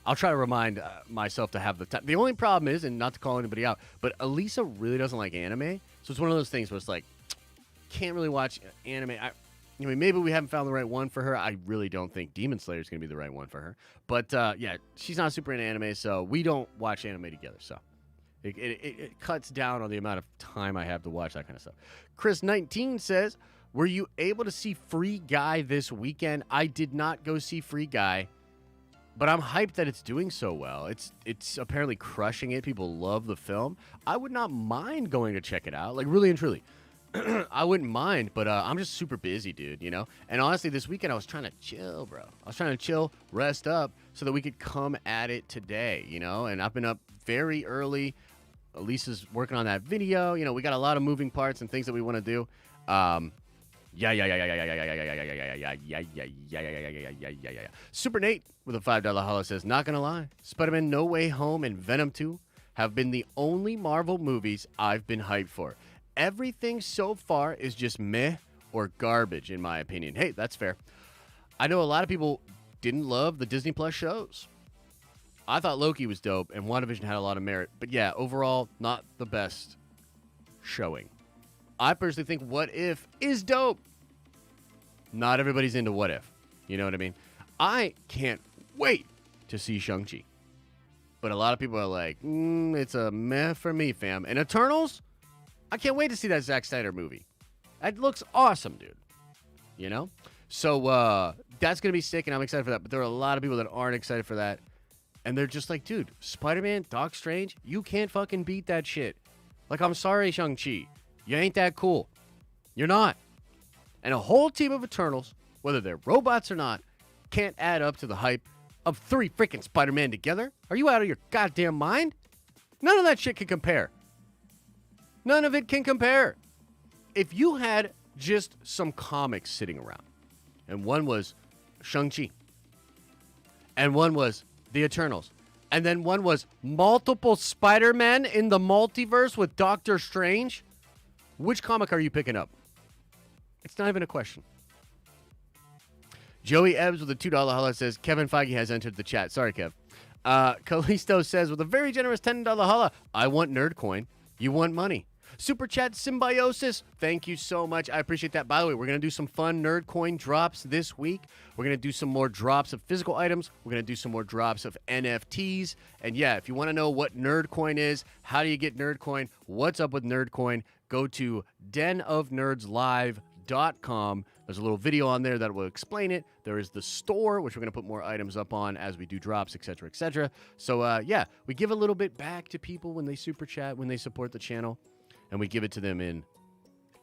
I'll try to remind myself to have the time. The only problem is, and not to call anybody out, but Elisa really doesn't like anime. So it's one of those things where it's like, can't really watch anime. I mean, maybe we haven't found the right one for her. I really don't think Demon Slayer is going to be the right one for her. But, yeah, she's not super into anime, so we don't watch anime together. So it cuts down on the amount of time I have to watch that kind of stuff. Chris19 says, were you able to see Free Guy this weekend? I did not go see Free Guy. But I'm hyped that it's doing so well. It's apparently crushing it. People love the film. I would not mind going to check it out. Like, really and truly. I wouldn't mind, but I'm just super busy, dude, you know? And honestly, this weekend I was trying to chill, bro. I was trying to chill, rest up, so that we could come at it today, you know? And I've been up very early. Lisa's working on that video. You know, we got a lot of moving parts and things that we want to do. Yeah. Super Nate with a $5 holla says, not gonna lie, Spider-Man No Way Home and Venom 2 have been the only Marvel movies I've been hyped for. Everything so far is just meh or garbage, in my opinion. Hey, that's fair. I know a lot of people didn't love the Disney Plus shows. I thought Loki was dope, and WandaVision had a lot of merit. But yeah, overall, not the best showing. I personally think What If is dope. Not everybody's into What If. You know what I mean? I can't wait to see Shang-Chi. But a lot of people are like, it's a meh for me, fam. And Eternals? I can't wait to see that Zack Snyder movie. That looks awesome, dude. You know? So that's going to be sick, and I'm excited for that. But there are a lot of people that aren't excited for that. And they're just like, dude, Spider-Man, Doc Strange, you can't fucking beat that shit. Like, I'm sorry, Shang-Chi. You ain't that cool. You're not. And a whole team of Eternals, whether they're robots or not, can't add up to the hype of 3 freaking Spider-Man together. Are you out of your goddamn mind? None of that shit can compare. None of it can compare. If you had just some comics sitting around, and one was Shang-Chi, and one was the Eternals, and then one was multiple Spider-Men in the multiverse with Doctor Strange, which comic are you picking up? It's not even a question. Joey Ebbs with a $2 holla says, Kevin Feige has entered the chat. Sorry, Kev. Callisto says, with a very generous $10 holla, I want Nerdcoin. You want money. Super Chat Symbiosis, thank you so much. I appreciate that. By the way, we're going to do some fun Nerdcoin drops this week. We're going to do some more drops of physical items. We're going to do some more drops of NFTs. And yeah, if you want to know what Nerdcoin is, how do you get Nerdcoin, what's up with Nerdcoin, go to denofnerdslive.com. There's a little video on there that will explain it. There is the store, which we're going to put more items up on as we do drops, etc., etc. So, yeah, we give a little bit back to people when they super chat, when they support the channel, and we give it to them in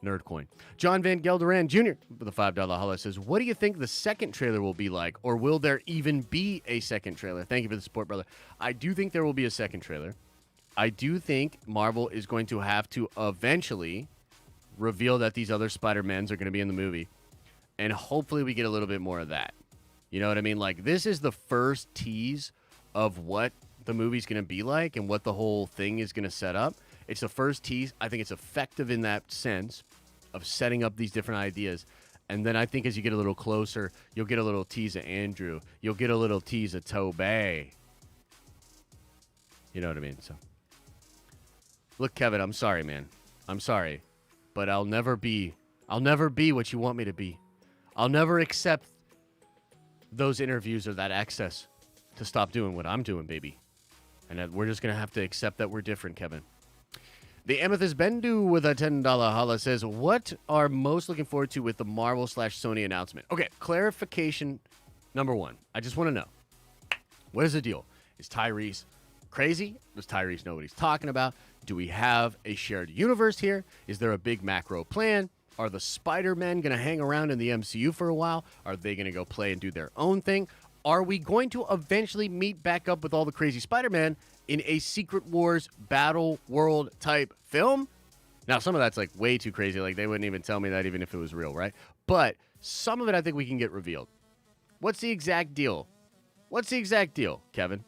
Nerdcoin. John Van Gelderan Jr. with a $5 holla says, what do you think the second trailer will be like, or will there even be a second trailer? Thank you for the support, brother. I do think there will be a second trailer. I do think Marvel is going to have to eventually reveal that these other Spider-Mans are going to be in the movie. And hopefully we get a little bit more of that. You know what I mean? Like, this is the first tease of what the movie's going to be like and what the whole thing is going to set up. It's the first tease. I think it's effective in that sense of setting up these different ideas. And then I think as you get a little closer, you'll get a little tease of Andrew. You'll get a little tease of Tobey. You know what I mean? So, look, Kevin, I'm sorry, man. I'm sorry. But I'll never be what you want me to be. I'll never accept those interviews or that access to stop doing what I'm doing, baby. And that we're just going to have to accept that we're different, Kevin. The Amethyst Bendu with a $10 holla says, what are most looking forward to with the Marvel/Sony announcement? Okay, clarification. Number one, I just want to know, what is the deal? Is Tyrese crazy? Does Tyrese know what he's talking about? Do we have a shared universe here? Is there a big macro plan? Are the Spider-Men going to hang around in the MCU for a while? Are they going to go play and do their own thing? Are we going to eventually meet back up with all the crazy Spider-Man in a Secret Wars Battle World type film? Now, some of that's like way too crazy. Like, they wouldn't even tell me that even if it was real, right? But some of it I think we can get revealed. What's the exact deal? What's the exact deal, Kevin?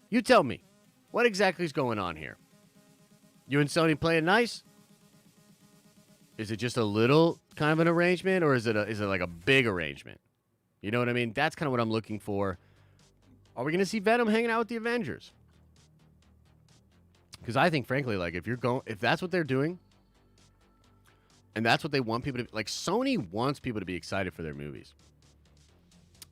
You tell me. What exactly is going on here? You and Sony playing nice? Is it just a little kind of an arrangement, or is it like a big arrangement? You know what I mean? That's kind of what I'm looking for. Are we going to see Venom hanging out with the Avengers? Because I think, frankly, like if that's what they're doing, and that's what they want people to, like, Sony wants people to be excited for their movies.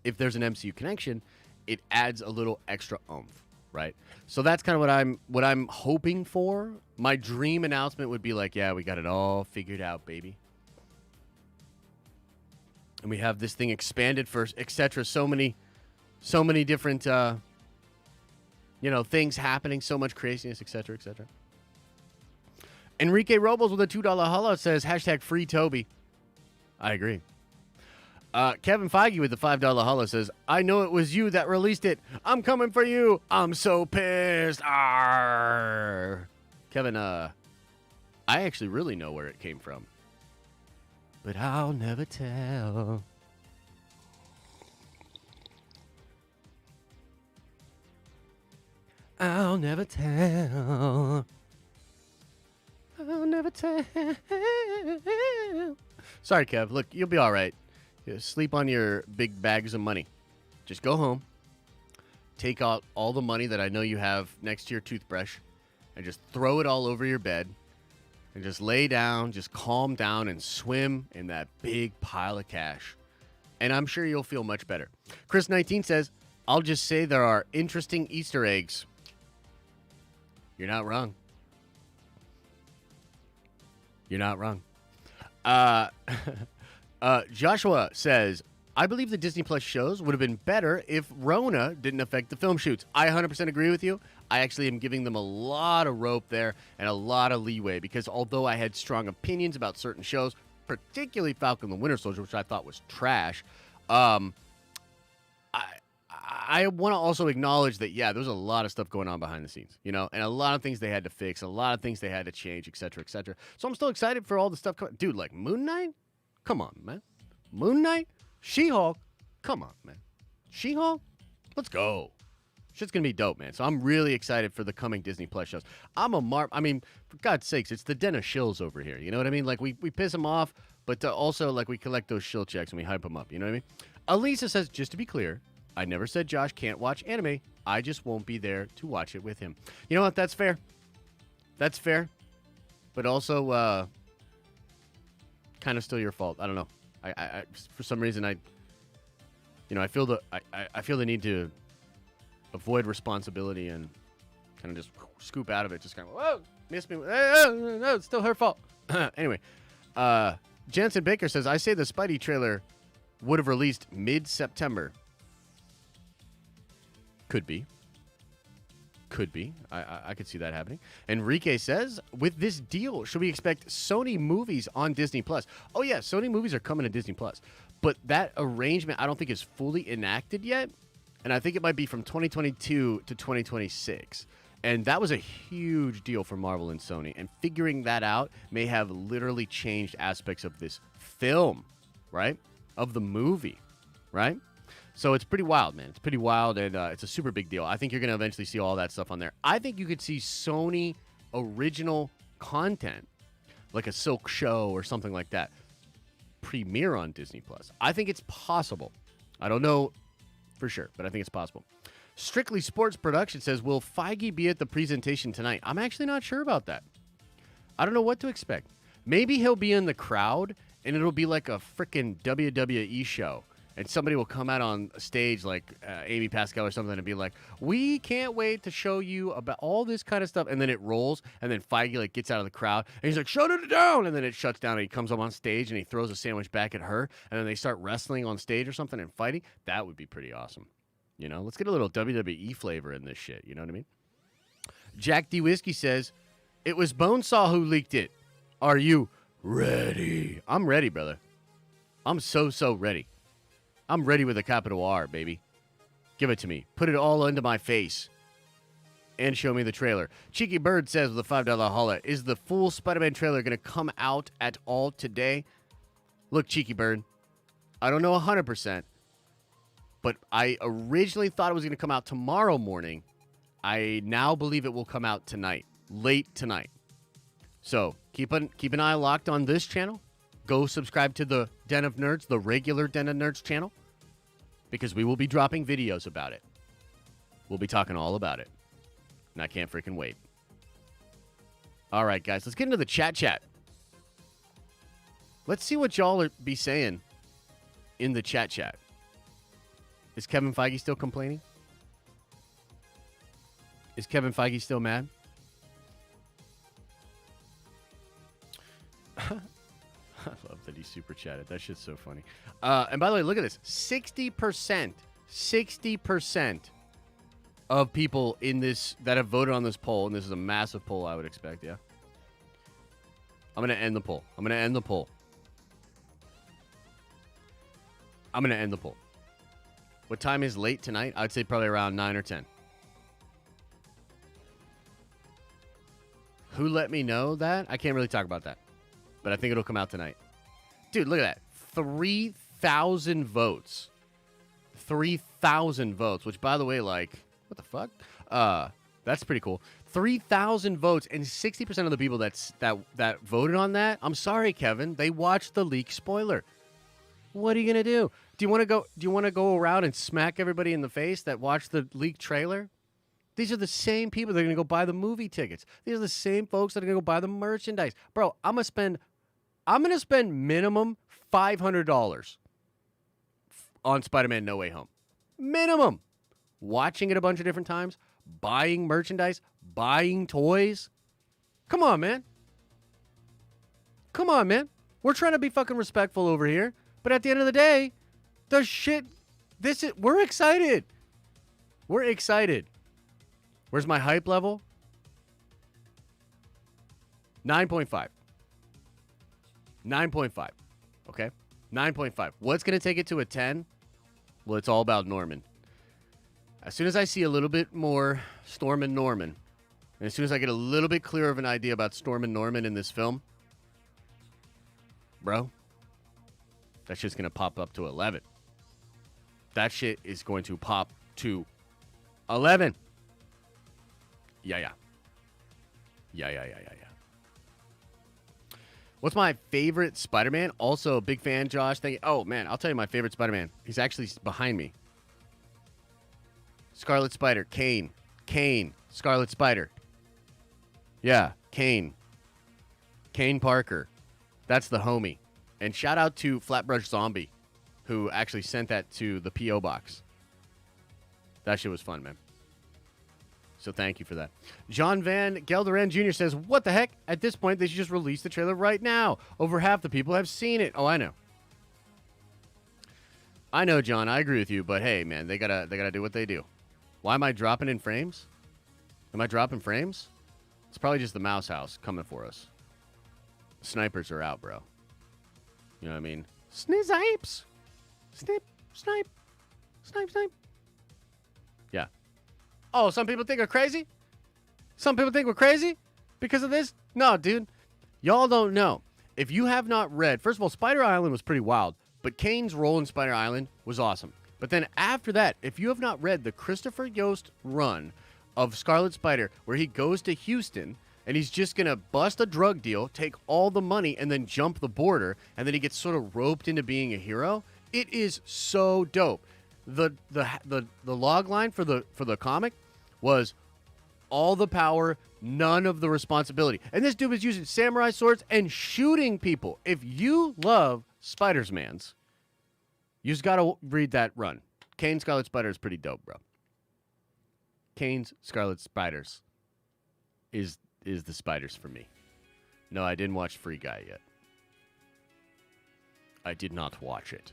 If there's an MCU connection, it adds a little extra oomph, right? So that's kind of what I'm hoping for. My dream announcement would be like, yeah, we got it all figured out, baby. And we have this thing expanded for etc. So many different things happening, so much craziness, etc., etc. Enrique Robles with a $2 holla says #free Toby. I agree. Kevin Feige with the $5 holla says, I know it was you that released it. I'm coming for you. I'm so pissed. Arr. Kevin, I actually really know where it came from. But I'll never tell. I'll never tell. I'll never tell. Sorry, Kev. Look, you'll be all right. Sleep on your big bags of money. Just go home. Take out all the money that I know you have next to your toothbrush and just throw it all over your bed. And just lay down, just calm down and swim in that big pile of cash. And I'm sure you'll feel much better. Chris19 says, I'll just say there are interesting Easter eggs. You're not wrong. You're not wrong. Joshua says, I believe the Disney Plus shows would have been better if Rona didn't affect the film shoots. I 100% agree with you. I actually am giving them a lot of rope there and a lot of leeway because although I had strong opinions about certain shows, particularly Falcon the Winter Soldier, which I thought was trash, I want to also acknowledge that, yeah, there's a lot of stuff going on behind the scenes, and a lot of things they had to fix, a lot of things they had to change, et cetera, et cetera. So I'm still excited for all the stuff coming. Dude, like Moon Knight? Come on, man. Moon Knight? She-Hulk? Come on, man. She-Hulk? Let's go. Shit's going to be dope, man. So I'm really excited for the coming Disney Plus shows. For God's sakes, it's the den of shills over here. You know what I mean? Like, we piss them off, but also, like, we collect those shill checks and we hype them up. You know what I mean? Elisa says, just to be clear, I never said Josh can't watch anime. I just won't be there to watch it with him. You know what? That's fair. That's fair. But also, kind of still your fault. I don't know. I for some reason, I feel the need to avoid responsibility and kind of just scoop out of it. Just kind of, whoa, missed me. No, it's still her fault. Anyway, Jensen Baker says, I say the Spidey trailer would have released mid-September. Could be. I could see that happening. Enrique says, with this deal, should we expect Sony movies on Disney Plus? Oh, yeah, Sony movies are coming to Disney Plus. But that arrangement, I don't think is fully enacted yet. And I think it might be from 2022 to 2026. And that was a huge deal for Marvel and Sony. And figuring that out may have literally changed aspects of this film, right? Of the movie, right? So it's pretty wild, man. It's pretty wild, and it's a super big deal. I think you're going to eventually see all that stuff on there. I think you could see Sony original content, like a Silk Show or something like that, premiere on Disney+. I think it's possible. I don't know for sure, but I think it's possible. Strictly Sports Production says, will Feige be at the presentation tonight? I'm actually not sure about that. I don't know what to expect. Maybe he'll be in the crowd, and it'll be like a freaking WWE show. And somebody will come out on stage like Amy Pascal or something and be like, we can't wait to show you about all this kind of stuff. And then it rolls, and then Feige like gets out of the crowd, and he's like, shut it down. And then it shuts down, and he comes up on stage, and he throws a sandwich back at her, and then they start wrestling on stage or something and fighting. That would be pretty awesome. You know, let's get a little WWE flavor in this shit. You know what I mean? Jack D. Whiskey says, it was Bonesaw who leaked it. Are you ready? I'm ready, brother. I'm so ready. I'm ready with a capital R, baby. Give it to me. Put it all into my face. And show me the trailer. Cheeky Bird says with a $5 holla, is the full Spider-Man trailer going to come out at all today? Look, Cheeky Bird, I don't know 100%, but I originally thought it was going to come out tomorrow morning. I now believe it will come out tonight, late tonight. So keep an eye locked on this channel. Go subscribe to the Den of Nerds, the regular Den of Nerds channel, because we will be dropping videos about it. We'll be talking all about it. And I can't freaking wait. All right, guys, let's get into the chat. Let's see what y'all be saying in the chat. Is Kevin Feige still complaining? Is Kevin Feige still mad? I love that he super chatted. That shit's so funny. And by the way, look at this. 60% of people in this that have voted on this poll, and this is a massive poll, I would expect, yeah. I'm going to end the poll. What time is late tonight? I'd say probably around 9 or 10. Who let me know that? I can't really talk about that. But I think it'll come out tonight. Dude, look at that. 3,000 votes. 3,000 votes, which, by the way, like, what the fuck? That's pretty cool. 3,000 votes, and 60% of the people that voted on that, I'm sorry, Kevin, they watched the leak spoiler. What are you going to do? Do you want to go around and smack everybody in the face that watched the leaked trailer? These are the same people that are going to go buy the movie tickets. These are the same folks that are going to go buy the merchandise. Bro, I'm going to spend minimum $500 on Spider-Man No Way Home. Minimum. Watching it a bunch of different times, buying merchandise, buying toys. Come on, man. We're trying to be fucking respectful over here, but at the end of the day, we're excited. Where's my hype level? 9.5. 9.5. Okay? 9.5. What's going to take it to a 10? Well, it's all about Norman. As soon as I see a little bit more Storm and Norman, and as soon as I get a little bit clearer of an idea about Storm and Norman in this film, bro, that shit's going to pop up to 11. That shit is going to pop to 11. Yeah. What's my favorite Spider-Man? Also, a big fan, Josh. Thank you. Oh, man, I'll tell you my favorite Spider-Man. He's actually behind me. Scarlet Spider. Kane. Scarlet Spider. Yeah, Kane. Kane Parker. That's the homie. And shout out to Flatbrush Zombie, who actually sent that to the P.O. box. That shit was fun, man. So thank you for that. John Van Gelderen Jr. says, what the heck? At this point, they should just release the trailer right now. Over half the people have seen it. Oh, I know. I know, John. I agree with you. But hey, man, they gotta do what they do. Why am I dropping in frames? Am I dropping frames? It's probably just the mouse house coming for us. Snipers are out, bro. You know what I mean? Snipes. Snipe. Yeah. Oh, some people think we're crazy? Some people think we're crazy because of this? No, dude. Y'all don't know. If you have not read, first of all, Spider Island was pretty wild, but Kane's role in Spider Island was awesome. But then after that, if you have not read the Christopher Yost run of Scarlet Spider, where he goes to Houston and he's just going to bust a drug deal, take all the money, and then jump the border, and then he gets sort of roped into being a hero, it is so dope. The log line for the comic was all the power, none of the responsibility. And this dude was using samurai swords and shooting people. If you love Spider-Mans, You just got to read that run. Kane Scarlet Spider is pretty dope, bro. Kane's Scarlet Spiders is the spiders for me. No, I didn't watch Free Guy yet. I did not watch it.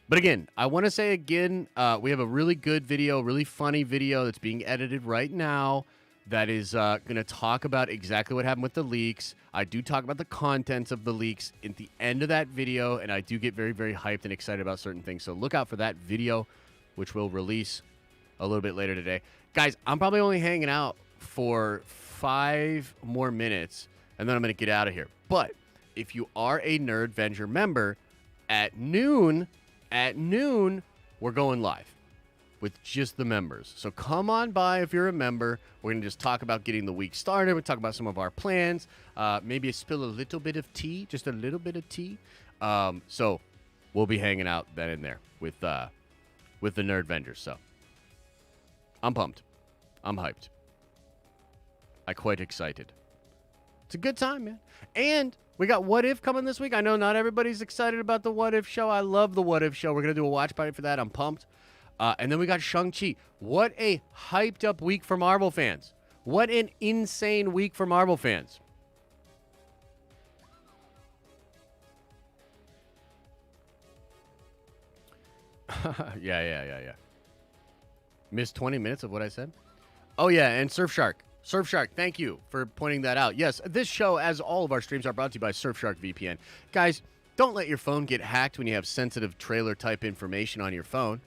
But again, I want to say again, we have a really good video, really funny video that's being edited right now that is going to talk about exactly what happened with the leaks. I do talk about the contents of the leaks at the end of that video, and I do get very, very hyped and excited about certain things. So look out for that video, which will release a little bit later today. Guys, I'm probably only hanging out for 5 more minutes, and then I'm going to get out of here. But if you are a Nerdvenger member, at noon, we're going live with just the members. So come on by if you're a member. We're going to just talk about getting the week started. We'll talk about some of our plans. Maybe spill a little bit of tea, just a little bit of tea. So we'll be hanging out then and there with the Nerdvengers. So I'm pumped. I'm hyped. I'm quite excited. It's a good time, man. And we got What If coming this week. I know not everybody's excited about the What If show. I love the What If show. We're going to do a watch party for that. I'm pumped. And then we got Shang-Chi. What a hyped up week for Marvel fans. What an insane week for Marvel fans. Yeah. Missed 20 minutes of what I said? Oh, yeah, and Surfshark. Surfshark, thank you for pointing that out. Yes, this show, as all of our streams, are brought to you by Surfshark VPN. Guys, don't let your phone get hacked when you have sensitive trailer-type information on your phone.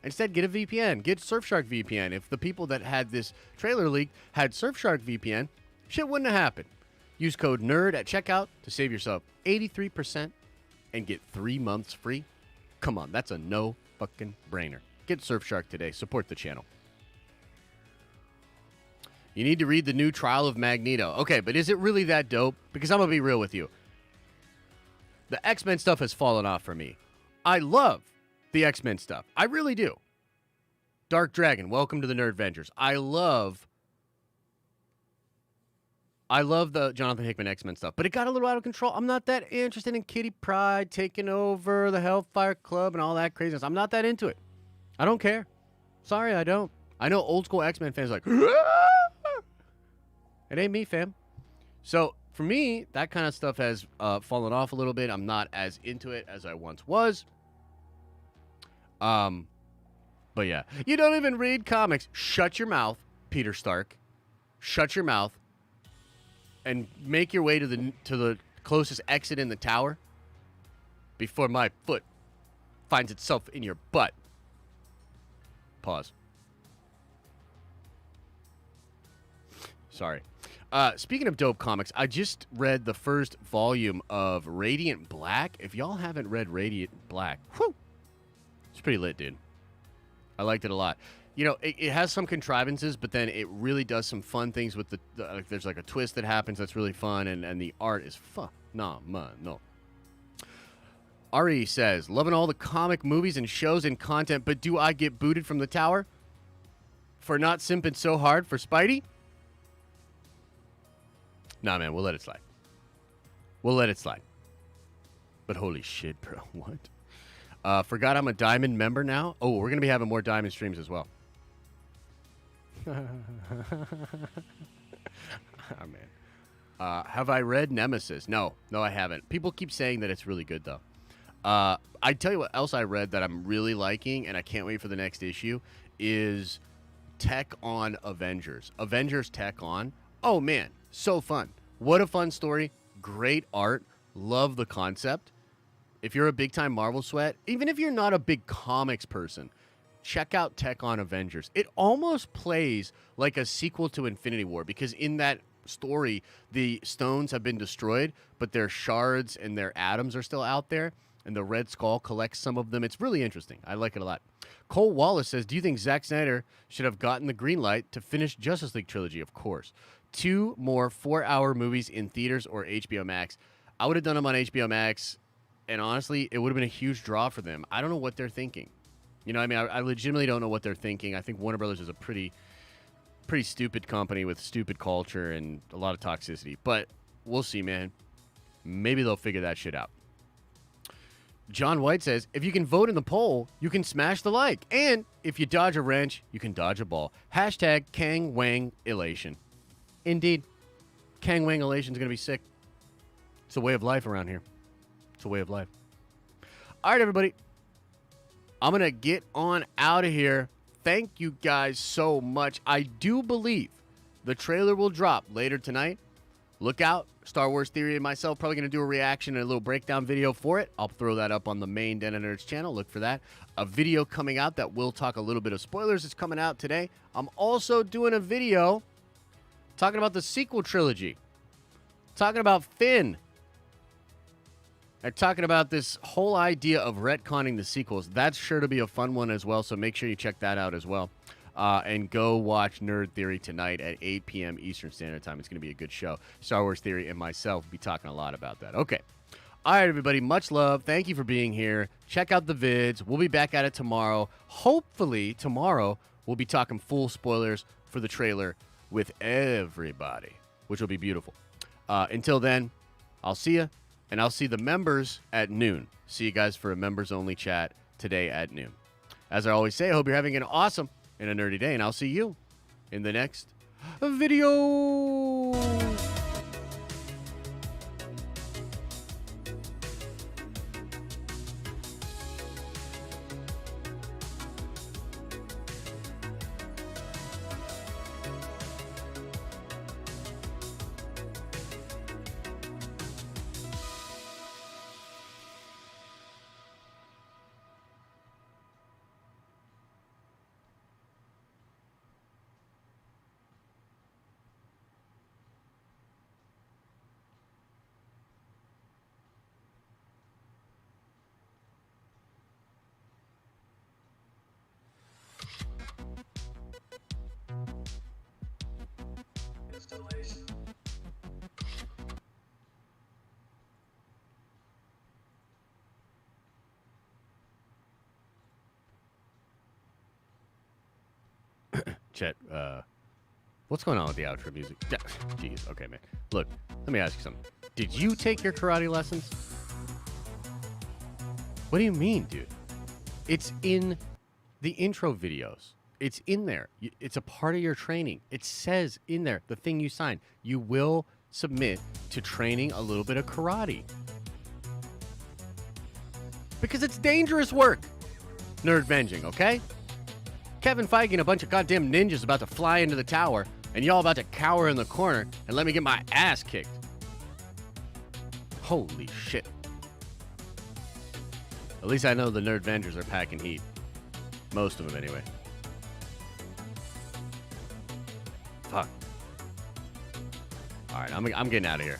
Instead, get a VPN. Get Surfshark VPN. If the people that had this trailer leak had Surfshark VPN, shit wouldn't have happened. Use code NERD at checkout to save yourself 83% and get 3 months free. Come on, that's a no fucking brainer. Get Surfshark today. Support the channel. You need to read the new Trial of Magneto. Okay, but is it really that dope? Because I'm going to be real with you. The X-Men stuff has fallen off for me. I love the X-Men stuff. I really do. Dark Dragon, welcome to the Nerdvengers. I love the Jonathan Hickman X-Men stuff, but it got a little out of control. I'm not that interested in Kitty Pryde taking over the Hellfire Club and all that craziness. I'm not that into it. I don't care. Sorry, I don't. I know old school X-Men fans are like, it ain't me, fam. So for me, that kind of stuff has fallen off a little bit. I'm not as into it as I once was. But yeah, you don't even read comics. Shut your mouth, Peter Stark. Shut your mouth and make your way to the closest exit in the tower before my foot finds itself in your butt. Pause. Sorry. Speaking of dope comics, I just read the first volume of Radiant Black. If y'all haven't read Radiant Black, whew, it's pretty lit, dude. I liked it a lot. You know, it has some contrivances, but then it really does some fun things with there's like a twist that happens that's really fun, and the art is phenomenal. Erie says, loving all the comic movies and shows and content, but do I get booted from the tower for not simping so hard for Spidey? Nah, man, we'll let it slide. We'll let it slide. But holy shit, bro, what? Forgot I'm a Diamond member now. Oh, we're going to be having more Diamond streams as well. Oh, man. Have I read Nemesis? No, I haven't. People keep saying that it's really good, though. I tell you what else I read that I'm really liking, and I can't wait for the next issue, is Tech on Avengers. Avengers Tech on. Oh, man, so fun. What a fun story. Great art. Love the concept. If you're a big-time Marvel sweat, even if you're not a big comics person, check out Tech on Avengers. It almost plays like a sequel to Infinity War, because in that story, the stones have been destroyed, but their shards and their atoms are still out there, and the Red Skull collects some of them. It's really interesting. I like it a lot. Cole Wallace says, do you think Zack Snyder should have gotten the green light to finish Justice League trilogy? Of course. 2 more 4-hour movies in theaters or HBO Max. I would have done them on HBO Max, and honestly, it would have been a huge draw for them. I don't know what they're thinking. You know, I mean, I legitimately don't know what they're thinking. I think Warner Brothers is a pretty stupid company with stupid culture and a lot of toxicity. But we'll see, man. Maybe they'll figure that shit out. John White says, if you can vote in the poll, you can smash the like. And if you dodge a wrench, you can dodge a ball. Hashtag Kang Wang Elation. Indeed. Kang Wang Elation is going to be sick. It's a way of life around here. It's a way of life. All right, everybody. I'm going to get on out of here. Thank you guys so much. I do believe the trailer will drop later tonight. Look out. Star Wars Theory and myself probably going to do a reaction and a little breakdown video for it. I'll throw that up on the main Den of Nerds channel. Look for that. A video coming out that will talk a little bit of spoilers is coming out today. I'm also doing a video talking about the sequel trilogy. Talking about Finn. And talking about this whole idea of retconning the sequels. That's sure to be a fun one as well, so make sure you check that out as well. And go watch Nerd Theory tonight at 8 p.m. Eastern Standard Time. It's going to be a good show. Star Wars Theory and myself will be talking a lot about that. Okay. All right, everybody. Much love. Thank you for being here. Check out the vids. We'll be back at it tomorrow. Hopefully, tomorrow, we'll be talking full spoilers for the trailer with everybody, which will be beautiful. Until then, I'll see you. And I'll see the members at noon. See you guys for a members-only chat today at noon. As I always say, I hope you're having an awesome and a nerdy day, and I'll see you in the next video. Chet, what's going on with the outro music? Jeez, okay, man. Look, let me ask you something. Did you take your karate lessons? What do you mean, dude? It's in the intro videos. It's in there. It's a part of your training. It says in there, the thing you signed, you will submit to training a little bit of karate. Because it's dangerous work. Nerdvenging, okay? Kevin Feige and a bunch of goddamn ninjas about to fly into the tower, and y'all about to cower in the corner and let me get my ass kicked. Holy shit. At least I know the Nerdvengers are packing heat. Most of them, anyway. Fuck. Alright, I'm getting out of here.